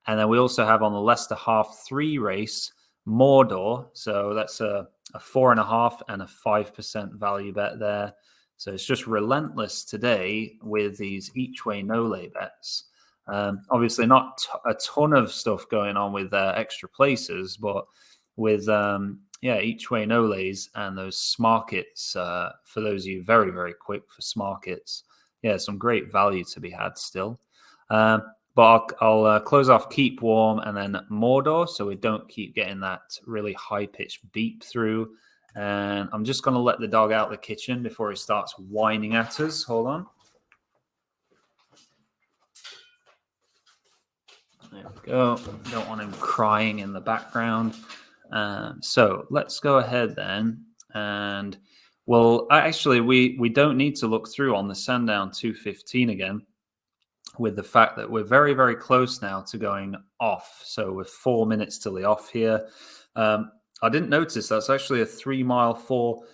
And then we also have on the Leicester half 3 race, Mordor. So that's a 4.5 and a 5% value bet there. So it's just relentless today with these each way no lay bets. Obviously not a ton of stuff going on with extra places, but with each way no lays and those Smarkets, for those of you very, very quick for Smarkets, yeah, some great value to be had still. But I'll close off Keep Warm and then Mordor, so we don't keep getting that really high-pitched beep through. And I'm just going to let the dog out of the kitchen before he starts whining at us. Hold on. There we go. Don't want him crying in the background. So let's go ahead then. And, well, actually, we don't need to look through on the Sandown 215 again, with the fact that we're very, very close now to going off. So we're 4 minutes till the off here. I didn't notice that's actually a 3 mile, four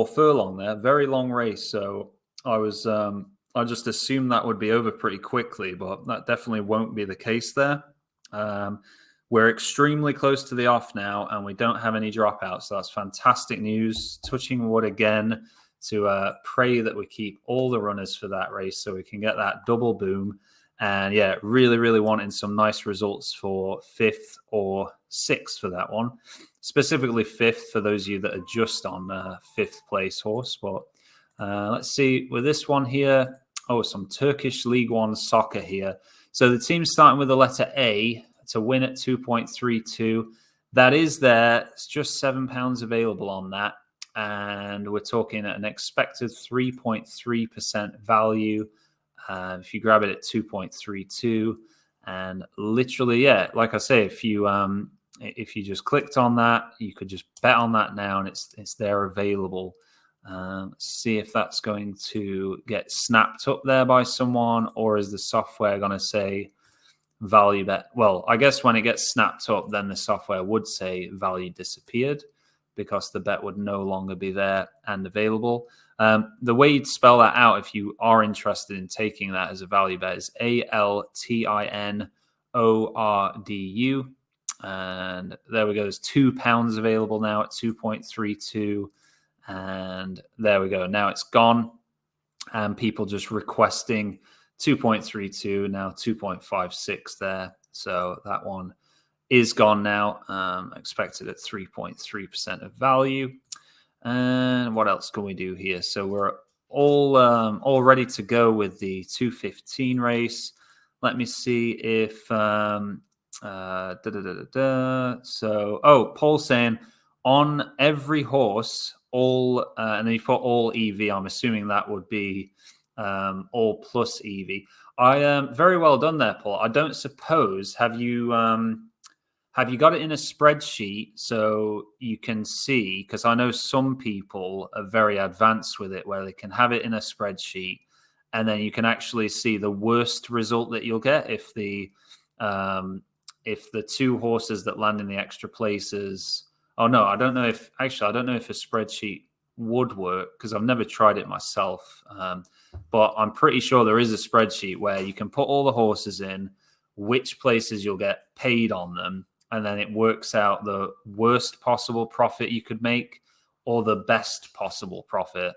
furlong there. Very long race. So I just assumed that would be over pretty quickly, but that definitely won't be the case there. We're extremely close to the off now, and we don't have any dropouts. So that's fantastic news. Touching wood again to pray that we keep all the runners for that race so we can get that double boom. And yeah, really, really wanting some nice results for 5th or 6th for that one. Specifically 5th for those of you that are just on 5th place horse. But let's see with this one here. Oh, some Turkish League One soccer here. So the team's starting with the letter A to win at 2.32. That is there. It's just £7 available on that. And we're talking at an expected 3.3% value. If you grab it at 2.32, and literally, yeah, like I say, if you just clicked on that, you could just bet on that now, and it's there available. See if that's going to get snapped up there by someone, or is the software going to say value bet? Well, I guess when it gets snapped up, then the software would say value disappeared, because the bet would no longer be there and available. The way you'd spell that out if you are interested in taking that as a value bet is ALTINORDU. And there we go. There's £2 available now at 2.32. And there we go. Now it's gone. And people just requesting 2.32, now 2.56 there. So that one is gone now, expected at 3.3% of value. And what else can we do here? So we're all ready to go with the 215 race. Let me see if So, Paul saying on every horse, all, and then you put all EV. I'm assuming that would be all plus EV. Very well done there, Paul. I don't suppose, have you got it in a spreadsheet so you can see? Because I know some people are very advanced with it, where they can have it in a spreadsheet, and then you can actually see the worst result that you'll get if the two horses that land in the extra places. Oh no, I don't know if a spreadsheet would work, because I've never tried it myself. But I'm pretty sure there is a spreadsheet where you can put all the horses in, which places you'll get paid on them, and then it works out the worst possible profit you could make or the best possible profit.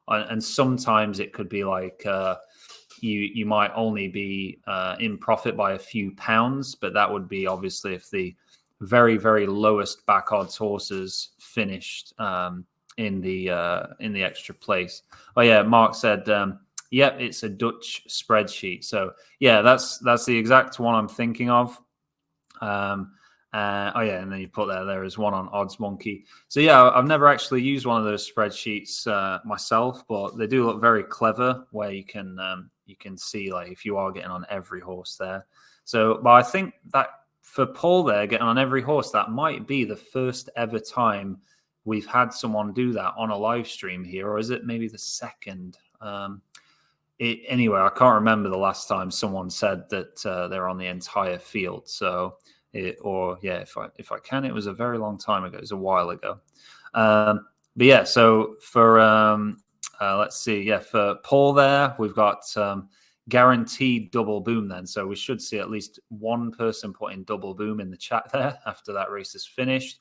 And sometimes it could be like you might only be in profit by a few pounds, but that would be obviously if the very, very lowest back odds horses finished in the extra place. Oh yeah, Mark said, yep, it's a Dutch spreadsheet. So yeah, that's the exact one I'm thinking of. And then you put there is one on OddsMonkey. So yeah, I've never actually used one of those spreadsheets myself, but they do look very clever, where you can see like if you are getting on every horse there. So, but I think that for Paul there, getting on every horse, that might be the first ever time we've had someone do that on a live stream here, or is it maybe the second? Anyway, I can't remember the last time someone said that they're on the entire field. So, if I can, it was a very long time ago. It was a while ago. But yeah, so for let's see, yeah, for Paul there, we've got guaranteed double boom then. So we should see at least one person putting double boom in the chat there after that race is finished,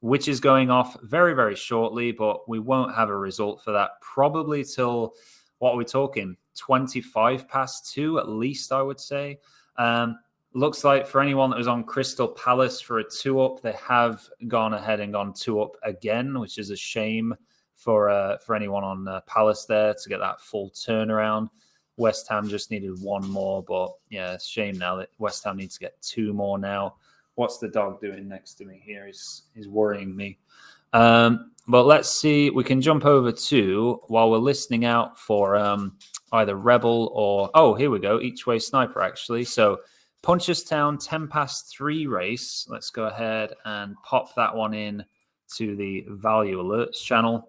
which is going off very, very shortly. But we won't have a result for that probably till, what are we talking, 25 past 2 at least, I would say. Looks like for anyone that was on Crystal Palace for a 2-up, they have gone ahead and gone 2-up again, which is a shame for anyone on Palace there to get that full turnaround. West Ham just needed one more, but yeah, it's a shame now that West Ham needs to get two more now. What's the dog doing next to me here? He's worrying me. But let's see. We can jump over to, while we're listening out for either Rebel or, oh, here we go, Each Way Sniper, actually. So Punchestown 3:10 race. Let's go ahead and pop that one in to the value alerts channel.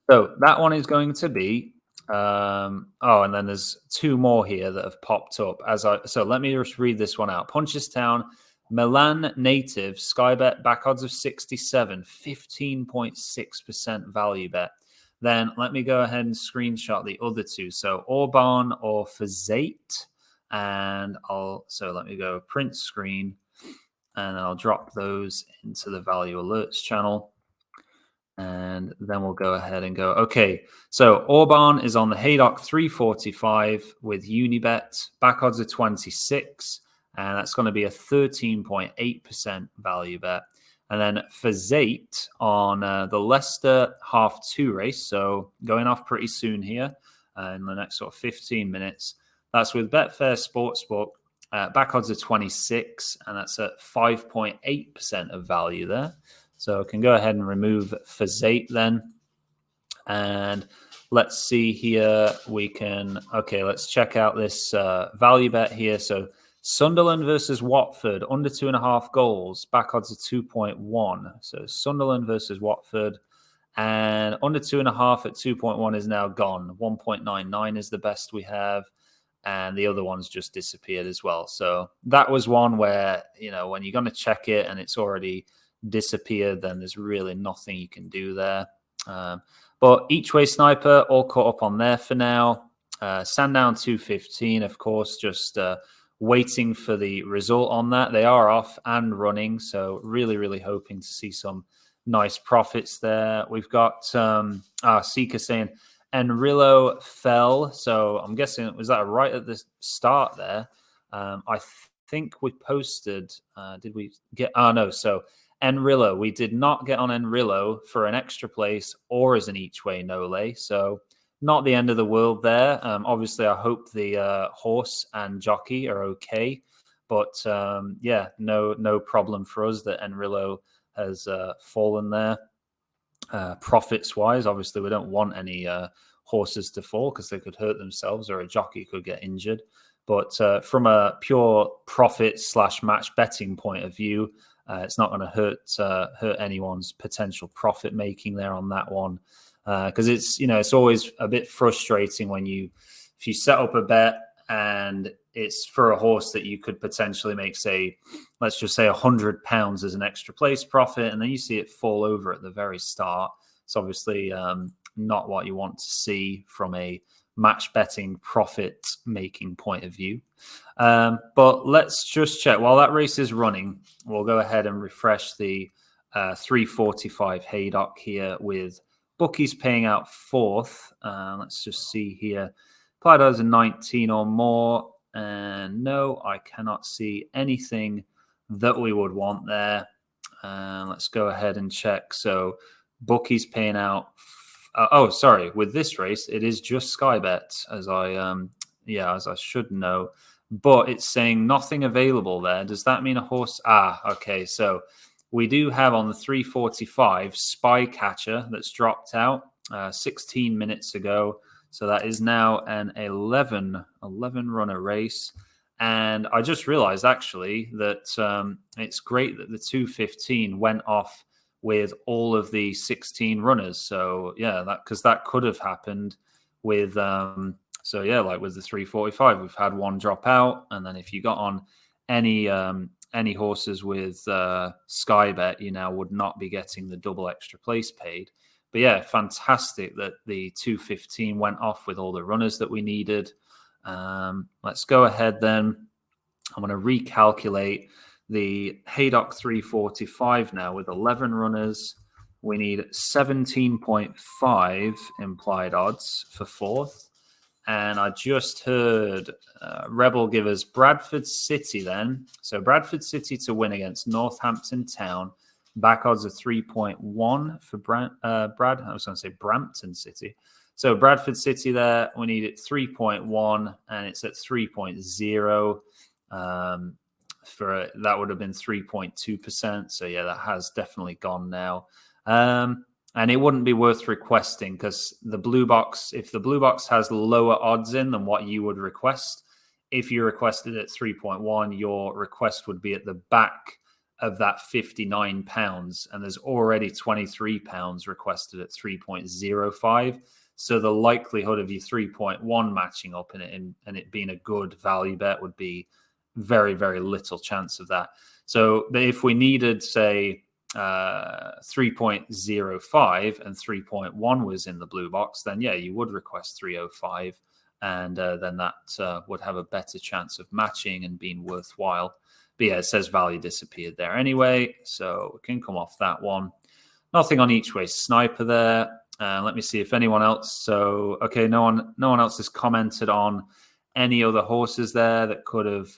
So that one is going to be, and then there's two more here that have popped up. So let me just read this one out. Punchestown, Milan native, Sky bet, back odds of 67, 15.6% value bet. Then let me go ahead and screenshot the other two. So Orban or Fazate. And let me go print screen, and then I'll drop those into the value alerts channel. And then we'll go ahead and go, okay, so Orban is on the Haydock 345 with Unibet, back odds of 26, and that's going to be a 13.8% value bet. And then Fazate on the Leicester half-2 race, so going off pretty soon here in the next sort of 15 minutes. That's with Betfair Sportsbook, back odds of 26, and that's at 5.8% of value there. So I can go ahead and remove Fazate then. And let's see here. Let's check out this value bet here. So Sunderland versus Watford, under 2.5 goals, back odds of 2.1. So Sunderland versus Watford, and under 2.5 at 2.1 is now gone. 1.99 is the best we have. And the other one's just disappeared as well. So that was one where, when you're going to check it and it's already disappeared, then there's really nothing you can do there. But Each Way Sniper, all caught up on there for now. Sandown 215, of course, just waiting for the result on that. They are off and running, so really, really hoping to see some nice profits there. We've got Seeker saying Enrillo fell, so I'm guessing, was that right at the start there? I think we posted, did we get, no, so Enrillo, we did not get on Enrillo for an extra place or as an each way no lay, so not the end of the world there. Obviously, I hope the horse and jockey are okay, but no problem for us that Enrillo has fallen there. Profits wise, obviously, we don't want any horses to fall because they could hurt themselves or a jockey could get injured. But from a pure profit / match betting point of view, it's not going to hurt anyone's potential profit making there on that one, because it's always a bit frustrating when if you set up a bet and it's for a horse that you could potentially make, say, let's just say £100 as an extra place profit, and then you see it fall over at the very start. It's obviously not what you want to see from a match betting profit making point of view. But let's just check. While that race is running, we'll go ahead and refresh the 345 Haydock here with bookies paying out fourth. Let's just see here. Applied odds of 19 or more. And no, I cannot see anything that we would want there. Let's go ahead and check. So bookies paying out. With this race, it is just Sky Bet, as I should know. But it's saying nothing available there. Does that mean a horse? Okay. So we do have on the 345 Spy Catcher that's dropped out 16 minutes ago. So that is now an 11 runner race. And I just realized actually that it's great that the 215 went off with all of the 16 runners. So yeah, because that could have happened with like with the 345, we've had one drop out, and then if you got on any horses with Sky Bet, you now would not be getting the double extra place paid. But yeah, fantastic that the 215 went off with all the runners that we needed. Let's go ahead then. I'm going to recalculate the Haydock 345 now with 11 runners. We need 17.5 implied odds for fourth. And I just heard Rebel give us Bradford City then. So Bradford City to win against Northampton Town. Back odds of 3.1 for Brad. I was going to say Brampton City. So Bradford City there, we need it 3.1 and it's at 3.0. For that would have been 3.2%. So yeah, that has definitely gone now. And it wouldn't be worth requesting because the blue box, if the blue box has lower odds in than what you would request, if you requested at 3.1, your request would be at the back of that £59, and there's already £23 requested at 3.05. So the likelihood of your 3.1 matching up in it and it being a good value bet would be very, very little chance of that. So if we needed, say, 3.05 and 3.1 was in the blue box, then yeah, you would request 305, and then that would have a better chance of matching and being worthwhile. But yeah, it says value disappeared there anyway, so we can come off that one. Nothing on each way sniper there. Let me see if anyone else. So okay, no one else has commented on any other horses there that could have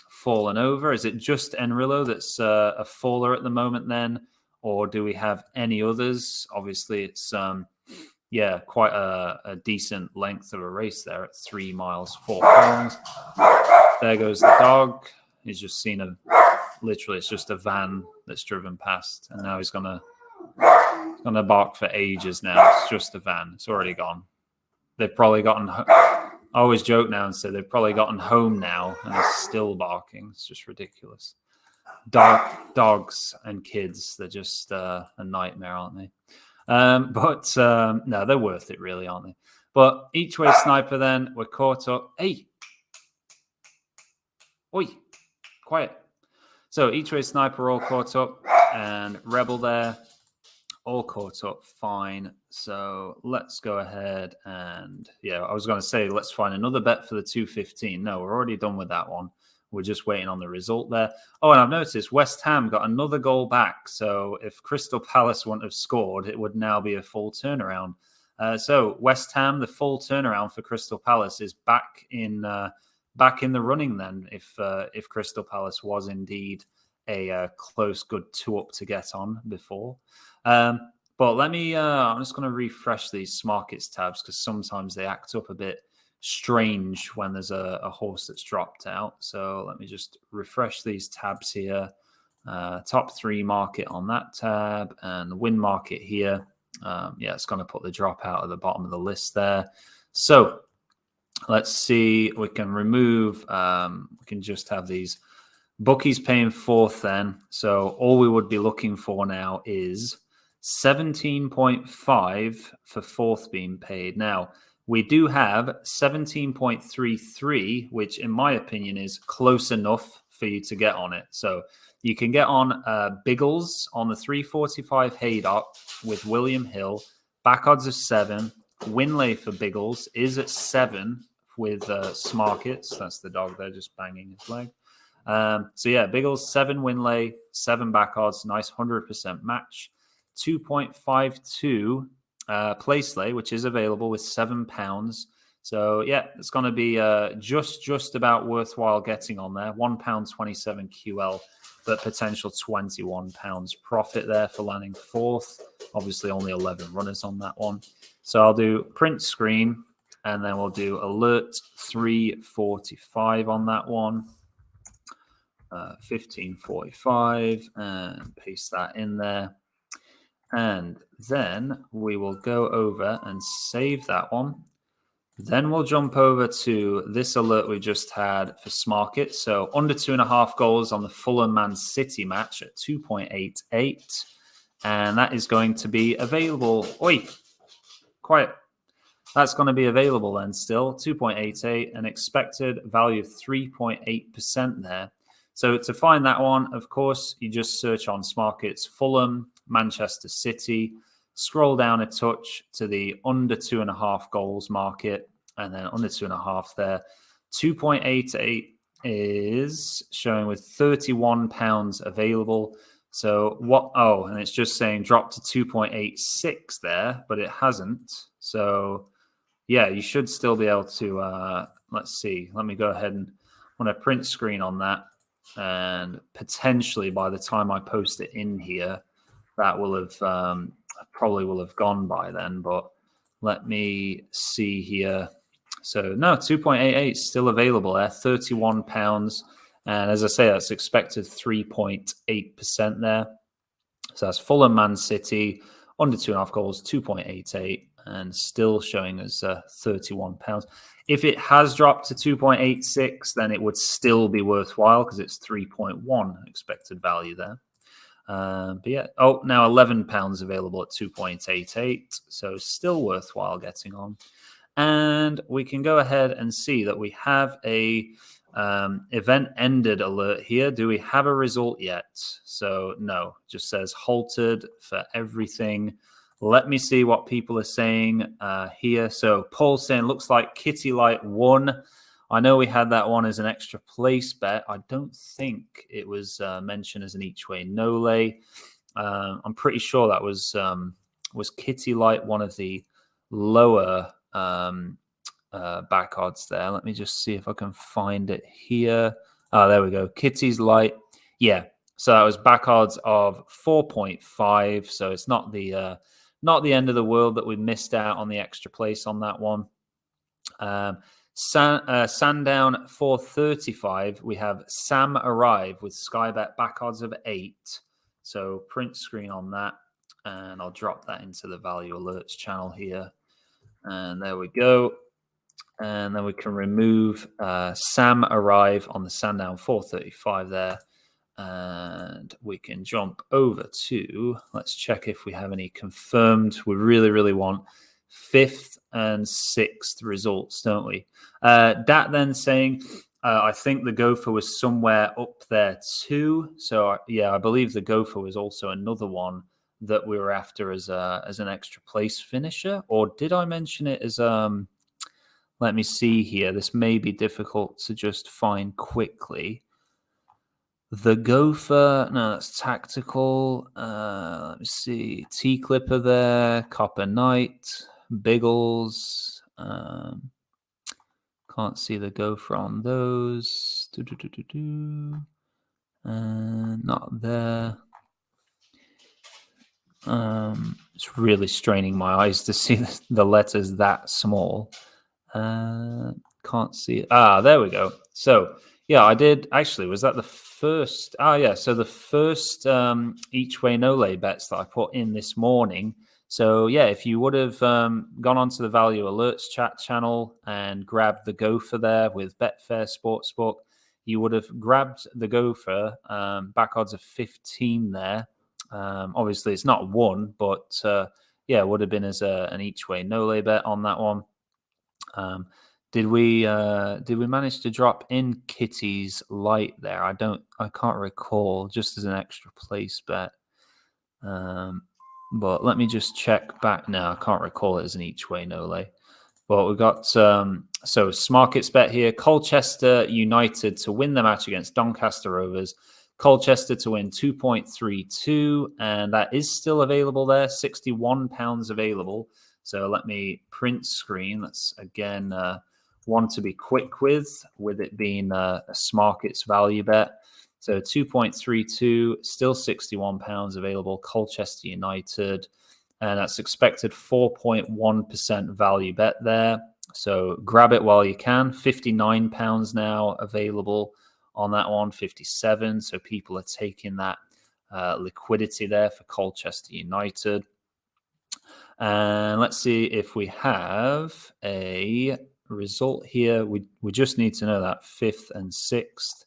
fallen over. Is it just Enrillo that's a faller at the moment then, or do we have any others? Obviously, it's quite a decent length of a race there at 3 miles 4 furlongs. There goes the dog. He's just seen literally it's just a van that's driven past, and now he's gonna bark for ages now. It's just a van. It's already gone. They've probably gotten. I always joke now and say they've probably gotten home now and are still barking. It's just ridiculous. Dogs and kids, they're just a nightmare, aren't they? No, they're worth it, really, aren't they? But each way sniper, then we're caught up. Hey, oi, quiet. So each way sniper all caught up, and Rebel there all caught up fine. So let's go ahead and I was going to say let's find another bet for the 215. No, we're already done with that one. We're just waiting on the result there. Oh, and I've noticed West Ham got another goal back. So if Crystal Palace wouldn't have scored, it would now be a full turnaround. So West Ham, the full turnaround for Crystal Palace is back in the running then. If Crystal Palace was indeed a close, good 2-up to get on before. But let me, I'm just going to refresh these markets tabs because sometimes they act up a bit strange when there's a horse that's dropped out. So let me just refresh these tabs here. Top 3 market on that tab and the win market here. It's going to put the drop out at the bottom of the list there. So let's see, we can remove, we can just have these bookies paying 4th then. So all we would be looking for now is 17.5 for 4th being paid. Now, we do have 17.33, which in my opinion is close enough for you to get on it. So you can get on Biggles on the 345 Haydock with William Hill, back odds of 7. Winlay for Biggles is at 7 with Smarkets. That's the dog there just banging his leg. Biggles, 7 Winlay, 7 back odds, nice 100% match. 2.52 Placelay, which is available with £7. So it's going to be just about worthwhile getting on there. £1.27 QL, but potential £21 profit there for landing 4th. Obviously, only 11 runners on that one. So I'll do print screen, and then we'll do alert 345 on that one. 1545, and paste that in there. And then we will go over and save that one. Then we'll jump over to this alert we just had for Smarket. So under 2.5 goals on the Fulham Man City match at 2.88. And that is going to be available. Oi, quiet. That's going to be available then still. 2.88, an expected value of 3.8% there. So to find that one, of course, you just search on Smarkets Fulham, Manchester City, scroll down a touch to the under 2.5 goals market, and then under 2.5 there. 2.88 is showing with £31 available. So what? Oh, and it's just saying drop to 2.86 there, but it hasn't. So you should still be able to, let's see. Let me go ahead and I'm going to print screen on that. And potentially by the time I post it in here, that will have probably will have gone by then. But Let me see here. So no, 2.88 still available there, £31. And as I say, that's expected 3.8% there. So that's Fulham, Man City, under 2.5 goals, 2.88, and still showing as £31. If it has dropped to 2.86, then it would still be worthwhile because it's 3.1 expected value there. But yeah, now £11 available at 2.88, so still worthwhile getting on. And we can go ahead and see that we have a event ended alert here. Do we have a result yet? So no, just says halted for everything. Let me see what people are saying here. So Paul's saying looks like Kitty Light won. I know we had that one as an extra place bet. I don't think it was mentioned as an each way no lay. I'm pretty sure that was Kitty Light, one of the lower back odds there. Let me just see if I can find it here. Oh, there we go. Kitty's Light. Yeah. So that was back odds of 4.5. So it's not the end of the world that we missed out on the extra place on that one. Sandown 435. We have Sam Arrive with Skybet back odds of 8. So print screen on that, and I'll drop that into the value alerts channel here. And there we go. And then we can remove Sam Arrive on the Sandown 435 there. And we can jump over to, let's check if we have any confirmed. We really, really want 5th and 6th results, don't we? Dat then saying, I think the Gopher was somewhere up there too. So yeah, I believe the Gopher was also another one that we were after as an extra place finisher. Or did I mention it as let me see here. This may be difficult to just find quickly. The Gopher, no, that's tactical. Let me see. T-Clipper there, Copper Knight, Biggles. Can't see the Gopher on those. Not there. It's really straining my eyes to see the letters that small. Can't see it. There we go. So yeah, I did actually. Was that the first? Yeah. So the first each way no lay bets that I put in this morning. So yeah, if you would have gone onto the Value Alerts chat channel and grabbed the Gopher there with Betfair Sportsbook, you would have grabbed the Gopher back odds of 15 there. Obviously, it's not one, but yeah, it would have been as an each way no lay bet on that one. Did we manage to drop in Kitty's Light there? I can't recall, just as an extra place bet. But let me just check back now. I can't recall it as an each way no lay. But we've got so Smarkets bet here. Colchester United to win the match against Doncaster Rovers. Colchester to win 2.32, and that is still available there. £61 available. So let me print screen. That's again one to be quick with it being a Smarkets value bet. So 2.32, still £61 available. Colchester United, and that's expected 4.1% value bet there. So grab it while you can. £59 now available on that one, 57. So people are taking that liquidity there for Colchester United. And let's see if we have a result here. We just need to know that 5th and 6th.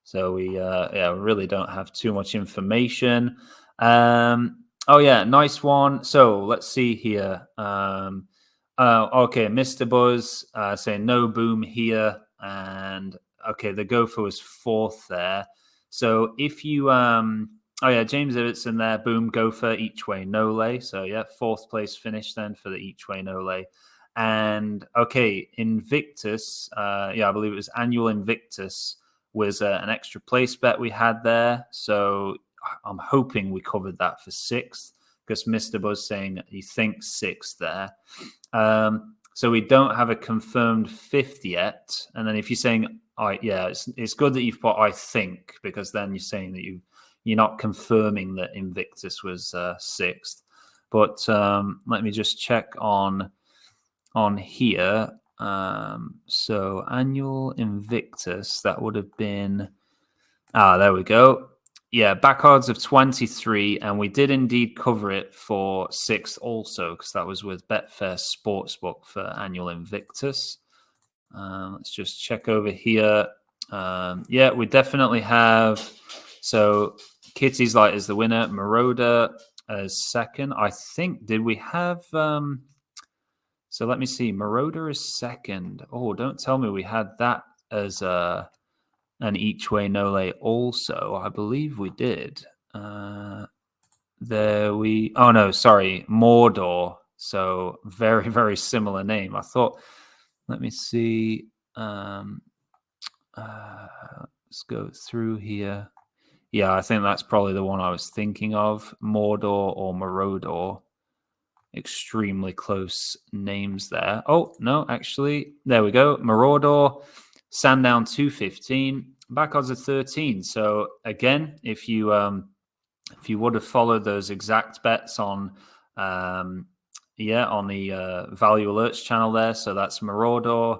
So we really don't have too much information. Oh yeah, nice one. So let's see here. Okay, Mr. Buzz saying no boom here, and okay, the Gopher was 4th there. So if you James Ibbotson there, boom, Gopher each way no lay. So yeah, 4th place finish then for the each way no lay. And okay, Invictus, I believe it was Annual Invictus was an extra place bet we had there. So I'm hoping we covered that for 6th, because Mr. Buzz saying he thinks 6th there. So we don't have a confirmed 5th yet. And then if you're saying, it's good that you've put I think, because then you're saying that you're not confirming that Invictus was 6th. But let me just check on on here. So annual Invictus, that would have been, there we go. Yeah, back odds of 23, and we did indeed cover it for 6th also, because that was with Betfair Sportsbook for annual Invictus. Let's just check over here. Yeah, we definitely have. So Kitty's Light is the winner. Marauder as second. I think, did we have... So let me see. Marauder is second. Oh, don't tell me we had that as an each way no lay also. I believe we did. Oh no, sorry, Mordor. So very, very similar name. I thought, let me see. Let's go through here. Yeah, I think that's probably the one I was thinking of. Mordor or Marauder. Extremely close names there. Oh, no, actually, there we go. Marauder, Sandown 215, back odds of 13. So again, if you would have followed those exact bets on on the Value Alerts channel there, so that's Marauder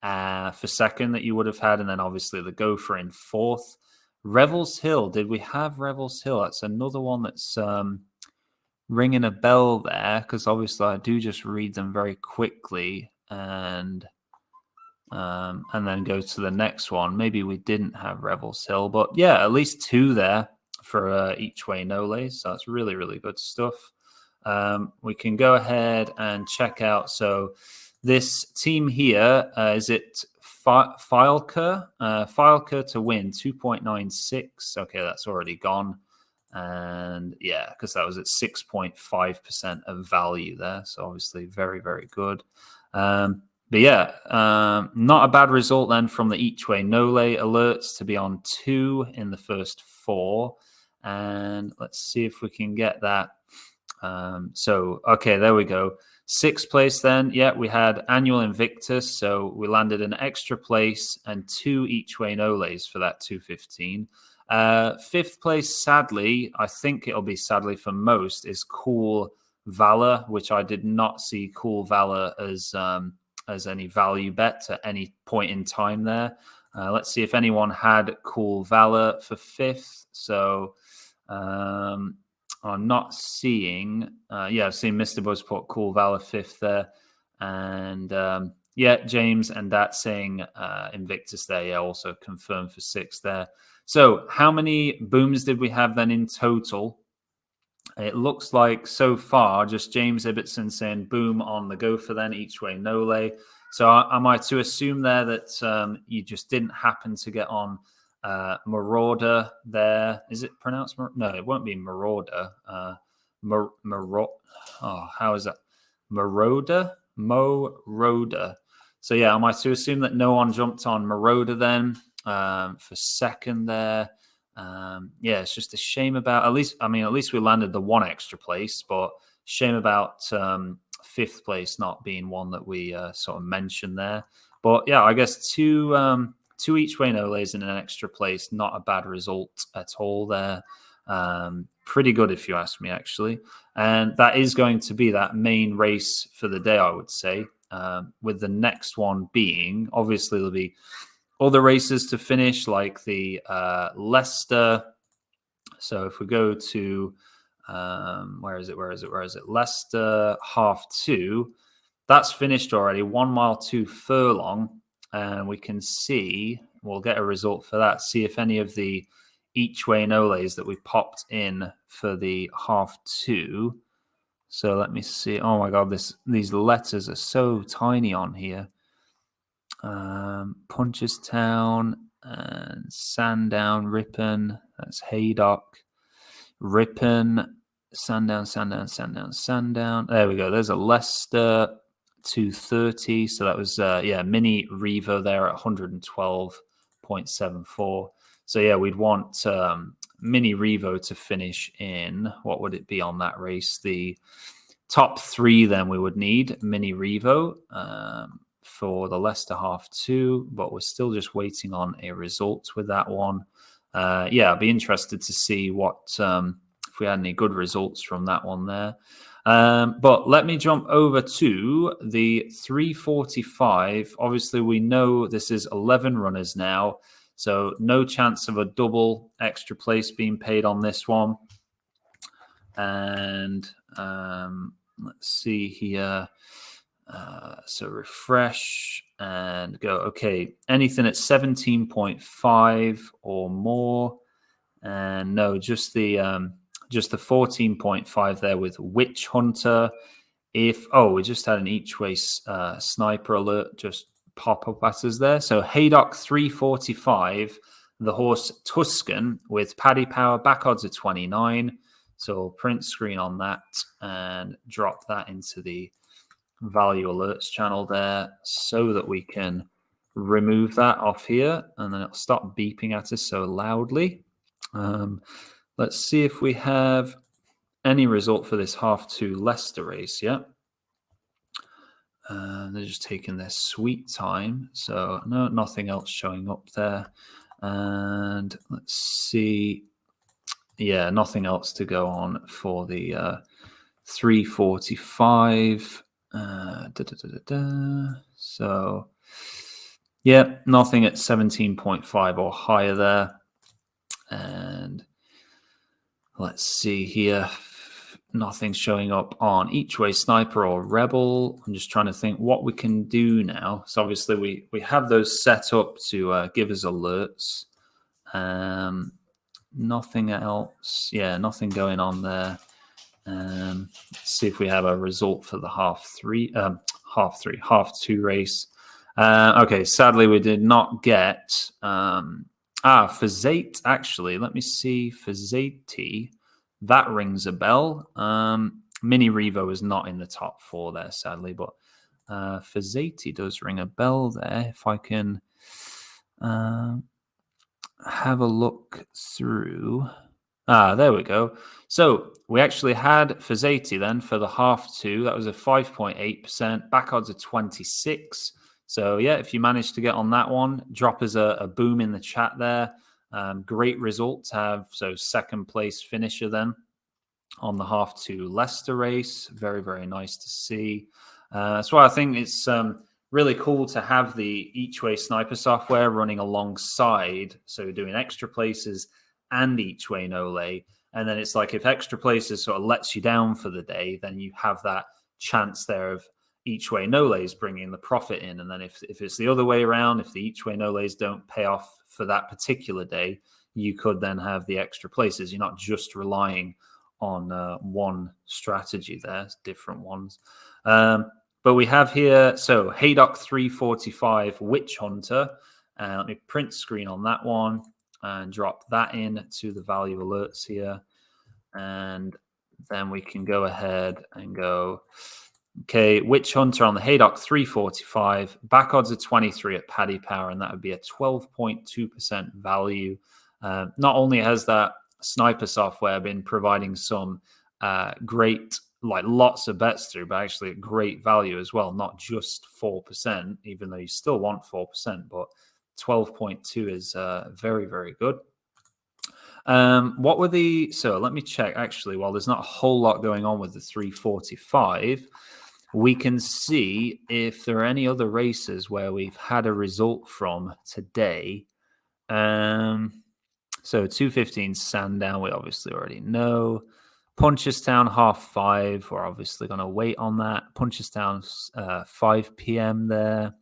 for second that you would have had, and then obviously the Gopher in fourth. Revels Hill, did we have Revels Hill? That's another one that's ringing a bell there, because obviously I do just read them very quickly and then go to the next one. Maybe we didn't have Revels Hill, but yeah, at least 2 there for each way no lays. So that's really, really good stuff. We can go ahead and check out. So this team here, is it Fileker? Fileker to win 2.96. Okay, that's already gone. And yeah, because that was at 6.5% of value there. So obviously very, very good. But yeah, not a bad result then from the each way no lay alerts to be on 2 in the first 4. And let's see if we can get that. So, okay, there we go. 6th place then. Yeah, we had annual Invictus. So we landed an extra place and 2 each way no lays for that 215. 5th place, sadly, I think it'll be sadly for most, is Cool Valor, which I did not see Cool Valor as any value bet at any point in time there. Let's see if anyone had Cool Valor for 5th. So I'm not seeing. I've seen Mr. Buzz put Cool Valor 5th there, and James and that saying Invictus there. Yeah, also confirmed for 6th there. So how many booms did we have then in total? It looks like so far just James Ibbotson saying boom on the Gopher then, each way no lay. So am I to assume there that you just didn't happen to get on Marauder there? Is it pronounced? No, it won't be Marauder. How is that? Marauder? Marauder. So yeah, am I to assume that no one jumped on Marauder then? For second there. It's just a shame about, at least we landed the 1 extra place, but shame about 5th place not being one that we sort of mentioned there. But yeah, I guess 2 each way no lays in an extra place, not a bad result at all there. Pretty good if you ask me, actually. And that is going to be that main race for the day, I would say, with the next one being, obviously there'll be other races to finish, like the Leicester. So if we go to where is it? Leicester half 2. That's finished already. 1 mile 2 furlong, and we can see we'll get a result for that. See if any of the each way no lays that we popped in for the half 2. So let me see. Oh my God, these letters are so tiny on here. Punchestown and Sandown, Ripon. That's Haydock. Ripon, Sandown. There we go. There's a Leicester 230. So that was mini Revo there at 112.74. So yeah, we'd want mini Revo to finish in, what would it be on that race? The top 3 then we would need mini Revo for the Leicester half 2, but we're still just waiting on a result with that one. I'd be interested to see what if we had any good results from that one there. But let me jump over to the 345. Obviously, we know this is 11 runners now, so no chance of a double extra place being paid on this one. And let's see here. So refresh and go. Okay, anything at 17.5 or more, and no, just the 14.5 there with Witch Hunter. If we just had an each way sniper alert just pop up at us there. So Haydock 345, the horse Tuscan with Paddy Power, back odds of 29. So we'll print screen on that and drop that into the value alerts channel there so that we can remove that off here, and then it'll stop beeping at us so loudly. Let's see if we have any result for this half-2 Leicester race yet. They're just taking their sweet time, so no, nothing else showing up there. And let's see. Yeah, nothing else to go on for the 345. So, yeah, nothing at 17.5 or higher there. And let's see here. Nothing showing up on each way sniper or rebel. I'm just trying to think what we can do now. So obviously we have those set up to give us alerts. Nothing else. Yeah, nothing going on there. Let's see if we have a result for the half-2 race. Okay, sadly we did not get for Zate, actually. Let me see for Zate. That rings a bell. Mini Revo is not in the top 4 there, sadly, but for Zate does ring a bell there. If I can have a look through. There we go. So we actually had Fazati then for the half-2. That was a 5.8%. Back odds of 26. So yeah, if you manage to get on that one, drop us a boom in the chat there. Great result to have. So second place finisher then on the half-2 Leicester race. Very, very nice to see. That's why I think it's really cool to have the each way sniper software running alongside. So doing extra places and each way no lay. And then it's like if extra places sort of lets you down for the day, then you have that chance there of each way no lays bringing the profit in. And then if it's the other way around, if the each way no lays don't pay off for that particular day, you could then have the extra places. You're not just relying on one strategy there, different ones. But we have here, so Haydock 345 Witch Hunter. Let me print screen on that one and drop that in to the value alerts here. And then we can go ahead and go, okay, Witch Hunter on the Haydock 345, back odds of 23 at Paddy Power, and that would be a 12.2% value. Not only has that sniper software been providing some great, like lots of bets through, but actually at great value as well, not just 4%, even though you still want 4%, but 12.2 is very, very good. What were so let me check actually, while there's not a whole lot going on with the 345, we can see if there are any other races where we've had a result from today. So 215 Sandown, we obviously already know. Punchestown 5:30, we're obviously going to wait on that. Punchestown 5 p.m. there.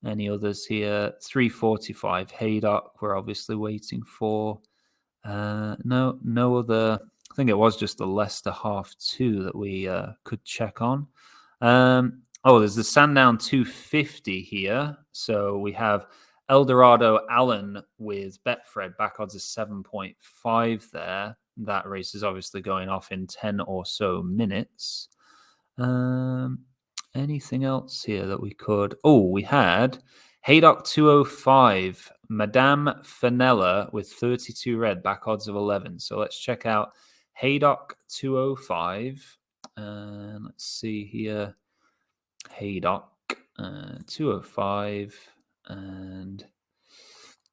Any others here? 3:45 Haydock, we're obviously waiting for. No other. I think it was just the Leicester half-2 that we could check on. There's the Sandown 250 here. So we have Eldorado Allen with Betfred, back odds of 7.5 there. That race is obviously going off in 10 or so minutes. Anything else here that we could? We had Haydock 205, Madame Fenella with 32 red, back odds of 11. So let's check out Haydock 205. Let's see here. Haydock 205. And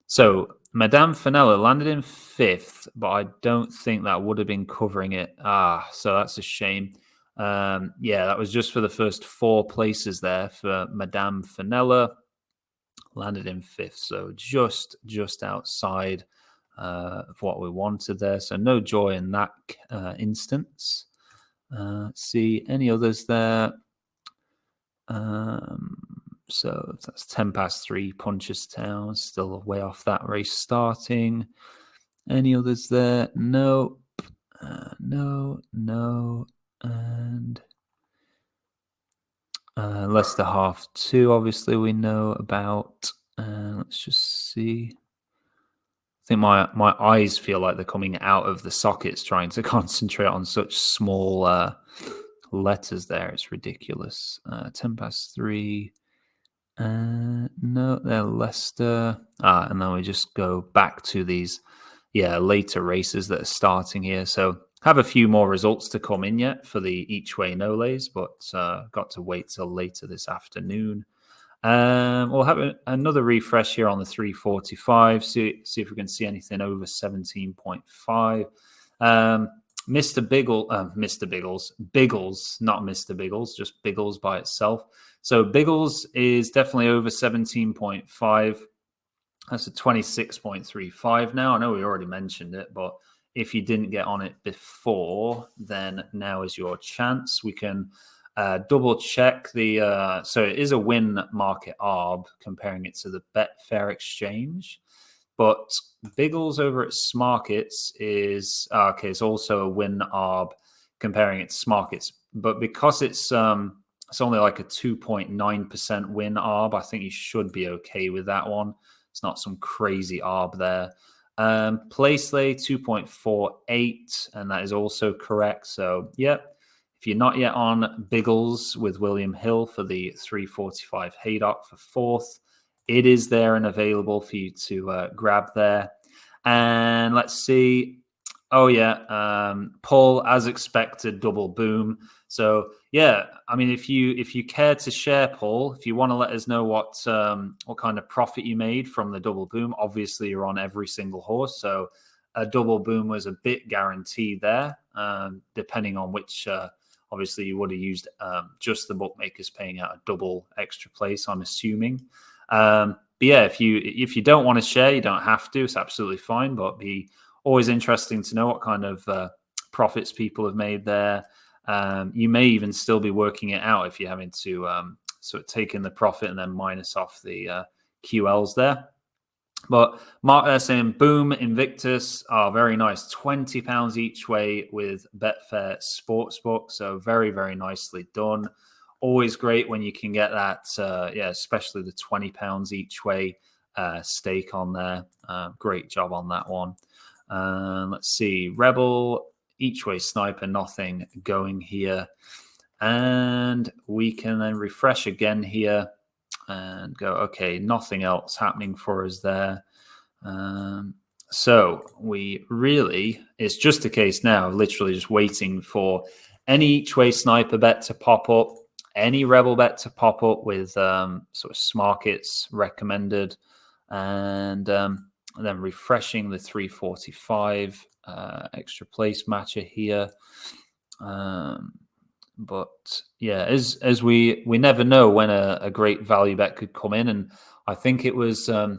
so Madame Fenella landed in 5th, but I don't think that would have been covering it. So that's a shame. Yeah, that was just for the first 4 places there for Madame Fenella. Landed in 5th, so just outside of what we wanted there. So no joy in that instance. Let's see any others there. So that's 10 past 3, Punchestown, still way off that race starting. Any others there? No. No. And Leicester 2:30, obviously we know about. Let's just see. I think my eyes feel like they're coming out of the sockets trying to concentrate on such small letters there. It's ridiculous. 10 past 3. No, they're Leicester. And then we just go back to these, later races that are starting here. So have a few more results to come in yet for the each way no lays, but got to wait till later this afternoon. We'll have another refresh here on the 345. See if we can see anything over 17.5. Mr. Biggles, not Mr. Biggles, just Biggles by itself. So Biggles is definitely over 17.5. That's a 26.35 now. I know we already mentioned it, but if you didn't get on it before, then now is your chance. We can double check the so it is a win market arb, comparing it to the Betfair exchange, but Biggles over at Smarkets is okay. It's also a win arb, comparing it to Smarkets, but because it's only like a 2.9% win arb, I think you should be okay with that one. It's not some crazy arb there. Placelay 2.48, and that is also correct. So yep. If you're not yet on Biggles with William Hill for the 345 Haydock for 4th, it is there and available for you to grab there. And let's see. Oh, yeah. Paul, as expected, double boom. So, yeah, I mean, if you care to share, Paul, if you want to let us know what kind of profit you made from the double boom, obviously you're on every single horse. So a double boom was a bit guaranteed there, depending on which... obviously, you would have used just the bookmakers paying out a double extra place, I'm assuming. But yeah, if you don't want to share, you don't have to. It's absolutely fine. But be always interesting to know what kind of profits people have made there. You may even still be working it out if you're having to sort of take in the profit and then minus off the QLs there. But Mark saying, boom, Invictus. Very nice. £20 each way with Betfair Sportsbook. So very, very nicely done. Always great when you can get that, especially the £20 each way stake on there. Great job on that one. Let's see. Rebel, each way sniper, nothing going here. And we can then refresh again here and go, okay, nothing else happening for us there. So we really, it's just a case now of literally just waiting for any each way sniper bet to pop up, any rebel bet to pop up with sort of Smarkets recommended, and then refreshing the 345 extra place matcher here. But yeah, as we never know when a great value bet could come in, and I think it was it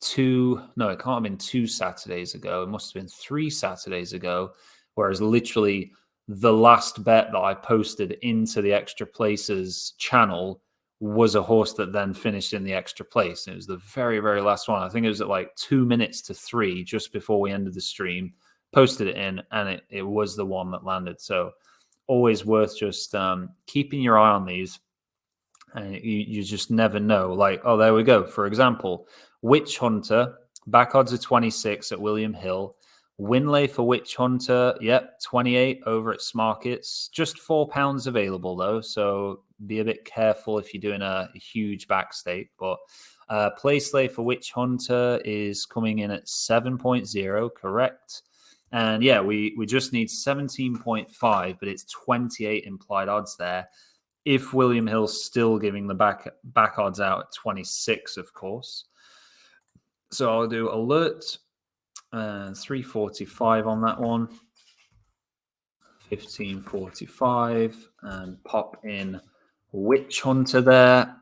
can't have been 2 Saturdays ago. It must have been 3 Saturdays ago, whereas literally the last bet that I posted into the extra places channel was a horse that then finished in the extra place. It was the very, very last one. I think it was at like 2 minutes to 3 just before we ended the stream, posted it in, and it was the one that landed. So always worth just keeping your eye on these. And you just never know. Like, oh, there we go. For example, Witch Hunter, back odds of 26 at William Hill. Winlay for Witch Hunter, yep, 28 over at Smarkets. Just £4 available, though. So be a bit careful if you're doing a huge back stake. But Placelay for Witch Hunter is coming in at 7.0, correct? And yeah, we just need 17.5, but it's 28 implied odds there. If William Hill's still giving the back odds out at 26, of course. So I'll do alert, 345 on that one. 1545 and pop in Witch Hunter there.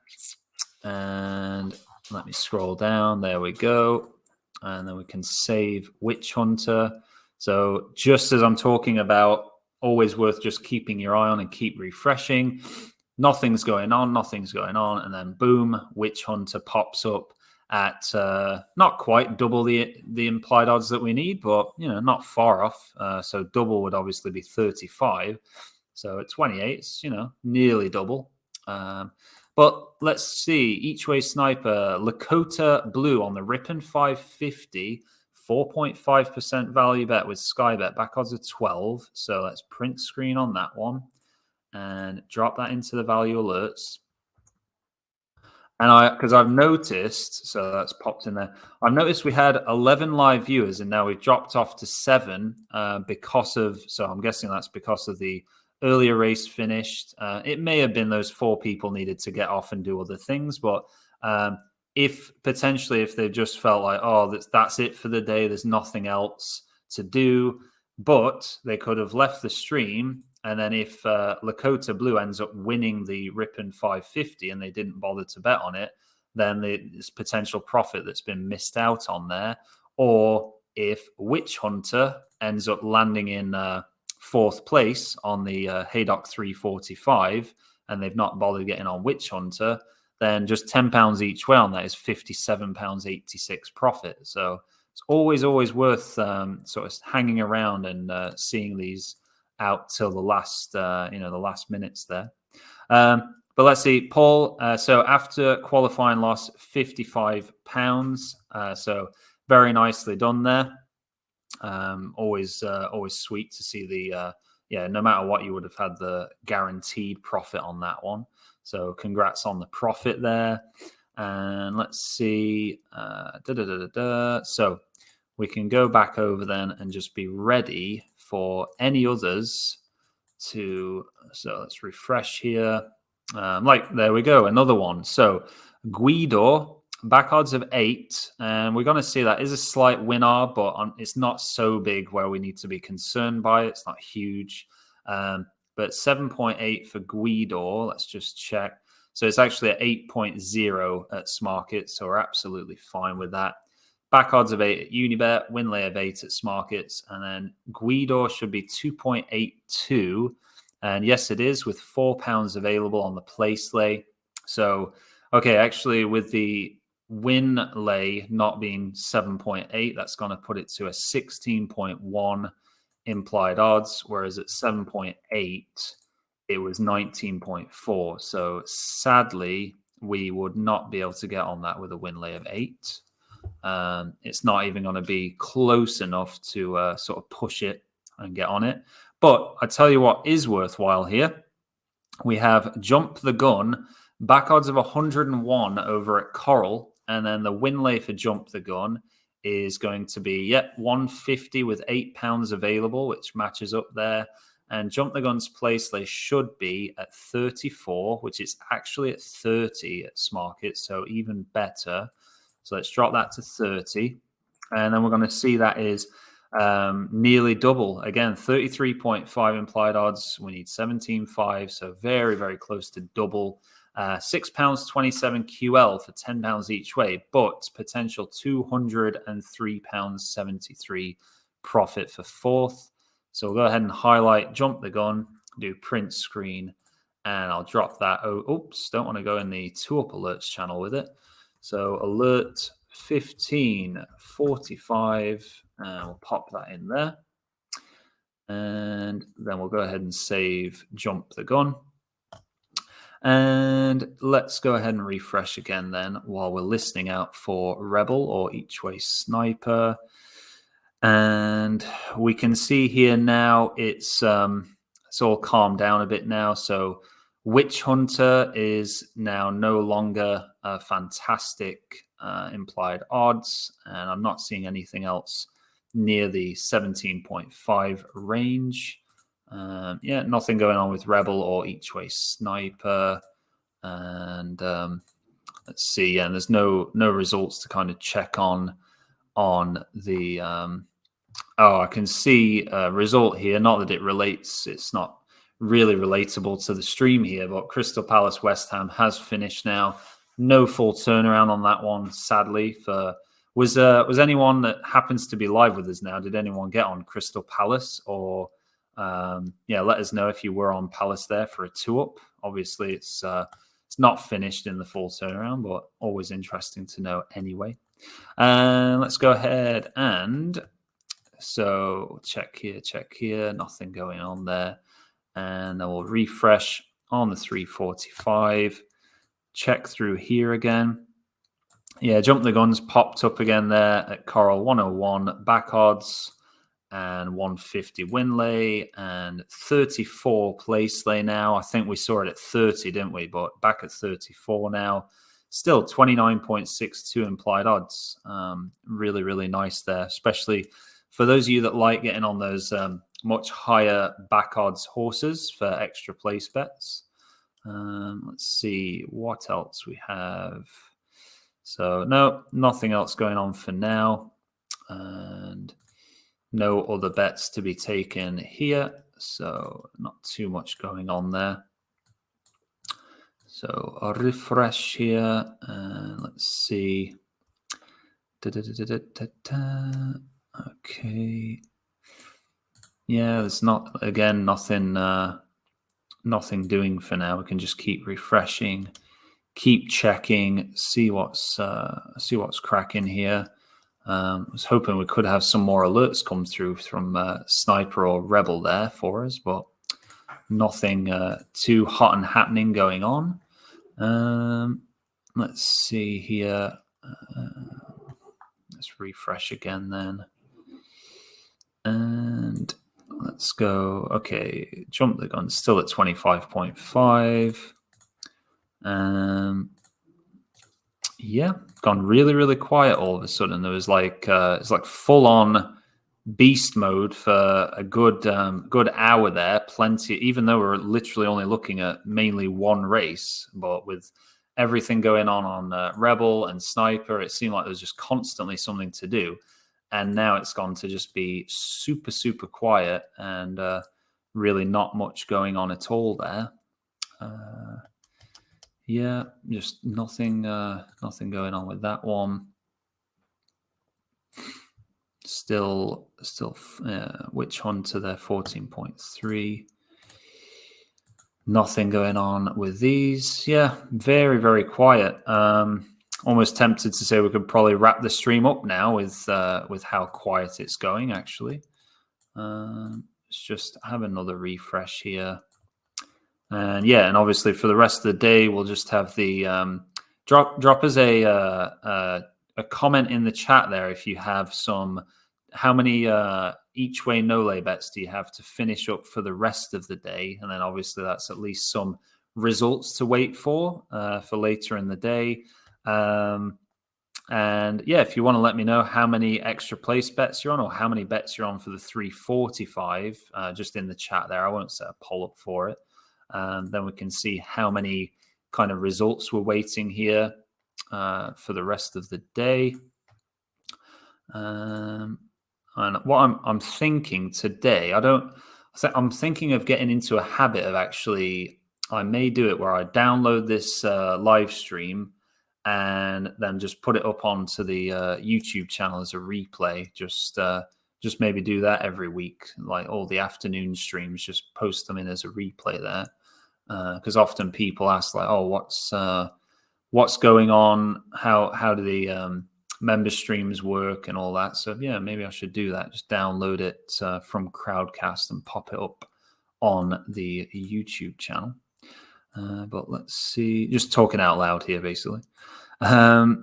And let me scroll down. There we go. And then we can save Witch Hunter. So just as I'm talking about, always worth just keeping your eye on and keep refreshing. Nothing's going on. And then boom, Witch Hunter pops up at not quite double the implied odds that we need, but not far off. So double would obviously be 35. So at 28, it's nearly double. But let's see. Each way sniper, Lakota Blue on the Ripon 550, 4.5% value bet with Sky Bet, back odds of 12. So let's print screen on that one and drop that into the value alerts. And because I've noticed, so that's popped in there. I've noticed we had 11 live viewers, and now we've dropped off to 7 because of. So I'm guessing that's because of the earlier race finished. It may have been those 4 people needed to get off and do other things, but if they've just felt like, oh, that's it for the day, there's nothing else to do, but they could have left the stream. And then if Lakota Blue ends up winning the Ripon 550 and they didn't bother to bet on it, then there's potential profit that's been missed out on there. Or if Witch Hunter ends up landing in 4th place on the Haydock 345 and they've not bothered getting on Witch Hunter, then just £10 each way on that is £57.86 profit. So it's always worth sort of hanging around and seeing these out till the last the last minutes there. But let's see, Paul. So after qualifying loss, £55. So very nicely done there. Always sweet to see the no matter what, you would have had the guaranteed profit on that one. So congrats on the profit there. And let's see. So we can go back over then and just be ready for any others to. So let's refresh here. There we go, another one. So Guido, back odds of 8, and we're going to see that is a slight winner, but it's not so big where we need to be concerned by it. It's not huge, but 7.8 for Guido. Let's just check. So it's actually at 8.0 at Smarkets, so we're absolutely fine with that. Back odds of 8 at Unibet, win lay of 8 at Smarkets, and then Guido should be 2.82. And yes, it is, with £4 available on the place lay. So, okay, actually with the win lay not being 7.8, that's going to put it to a 16.1 implied odds, whereas at 7.8, it was 19.4. So sadly, we would not be able to get on that with a win lay of 8. It's not even going to be close enough to sort of push it and get on it. But I tell you what is worthwhile here. We have Jump the Gun, back odds of 101 over at Coral. And then the win lay for Jump the Gun is going to be, 150 with £8 available, which matches up there. And Jump the Gun's place lay should be at 34, which is actually at 30 at Smarket, so even better. So let's drop that to 30. And then we're going to see that is nearly double. Again, 33.5 implied odds. We need 17.5, so very, very close to double. £6.27 QL for £10 each way, but potential £203.73 profit for 4th. So we'll go ahead and highlight Jump the Gun, do print screen, and I'll drop that. Oops, don't want to go in the 2up alerts channel with it. So alert 1545, and we'll pop that in there. And then we'll go ahead and save Jump the Gun. And let's go ahead and refresh again then while we're listening out for Rebel or Each Way Sniper. And we can see here now it's all calmed down a bit now. So Witch Hunter is now no longer a fantastic implied odds, and I'm not seeing anything else near the 17.5 range. Nothing going on with Rebel or Each Way Sniper. And let's see, and there's no results to kind of check on the Oh, I can see a result here. Not that it relates. It's not really relatable to the stream here, but Crystal Palace West Ham has finished now. No full turnaround on that one, sadly. Was anyone that happens to be live with us now? Did anyone get on Crystal Palace? Or yeah, let us know if you were on Palace there for a 2-up. Obviously, it's not finished in the full turnaround, but always interesting to know anyway. Let's go ahead and so check here, nothing going on there. And then we'll refresh on the 345. Check through here again. Yeah, Jump the Guns popped up again there at Coral 101 back odds and 150 win lay and 34 place lay now. I think we saw it at 30, didn't we? But back at 34 now. Still 29.62 implied odds. Really, really nice there, especially for those of you that like getting on those much higher back odds horses for extra place bets. Let's see what else we have. So no, nothing else going on for now. And no other bets to be taken here. So not too much going on there. So I'll refresh here and let's see. Okay. Yeah, there's nothing doing for now. We can just keep refreshing, keep checking, see what's cracking here. I was hoping we could have some more alerts come through from Sniper or Rebel there for us, but nothing too hot and happening going on. Let's see here. Let's refresh again then. And let's go. Okay, Jump the Gun still at 25.5. Yeah, gone really, really quiet all of a sudden. There was like it's like full on beast mode for a good hour there. Plenty, even though we're literally only looking at mainly one race, but with everything going on Rebel and Sniper, it seemed like there was just constantly something to do. And now it's gone to just be super, super quiet and really not much going on at all there. Yeah, just nothing going on with that one. Still, Witch Hunter there, 14.3. Nothing going on with these. Yeah, very, very quiet. Almost tempted to say we could probably wrap the stream up now with how quiet it's going, actually. Let's just have another refresh here. And yeah, and obviously for the rest of the day, we'll just have the drop us a comment in the chat there if you have how many each way no lay bets do you have to finish up for the rest of the day? And then obviously that's at least some results to wait for later in the day. And yeah, if you want to let me know how many extra place bets you're on or how many bets you're on for the 345, just in the chat there. I won't set a poll up for it. Then we can see how many kind of results we're waiting here for the rest of the day. And what I'm thinking today, I'm thinking of getting into a habit of actually, I may do it where I download this live stream and then just put it up onto the YouTube channel as a replay. Just maybe do that every week, like all the afternoon streams, just post them in as a replay there. Because often people ask like, oh, what's going on? How do the member streams work and all that? So yeah, maybe I should do that. Just download it from Crowdcast and pop it up on the YouTube channel. But let's see, just talking out loud here, basically. Let's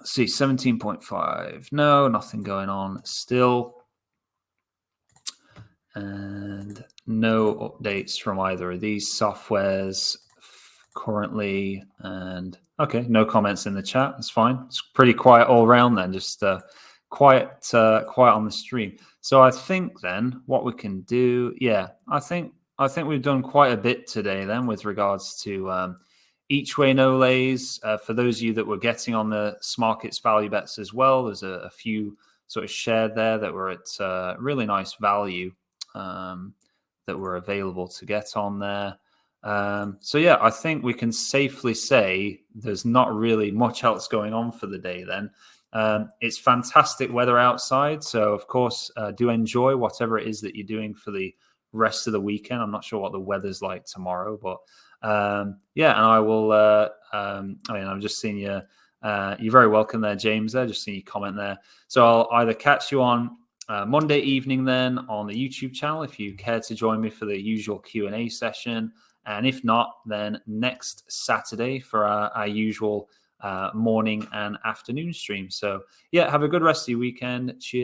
see, 17.5. No, nothing going on still. And no updates from either of these softwares currently. And okay, no comments in the chat. It's fine. It's pretty quiet all around then, just quiet on the stream. So I think then what we can do, yeah, I think we've done quite a bit today then with regards to each way no lays. For those of you that were getting on the Smarkets value bets as well, there's a few sort of shared there that were at really nice value that were available to get on there. So yeah, I think we can safely say there's not really much else going on for the day then. It's fantastic weather outside, so of course do enjoy whatever it is that you're doing for the rest of the weekend. I'm not sure what the weather's like tomorrow, but yeah, and I will I'm just seeing you. You're very welcome there, James. There, just seeing you comment there. So I'll either catch you on Monday evening then on the YouTube channel if you care to join me for the usual Q&A session, and if not, then next Saturday for our usual morning and afternoon stream. So yeah, have a good rest of your weekend. Cheers.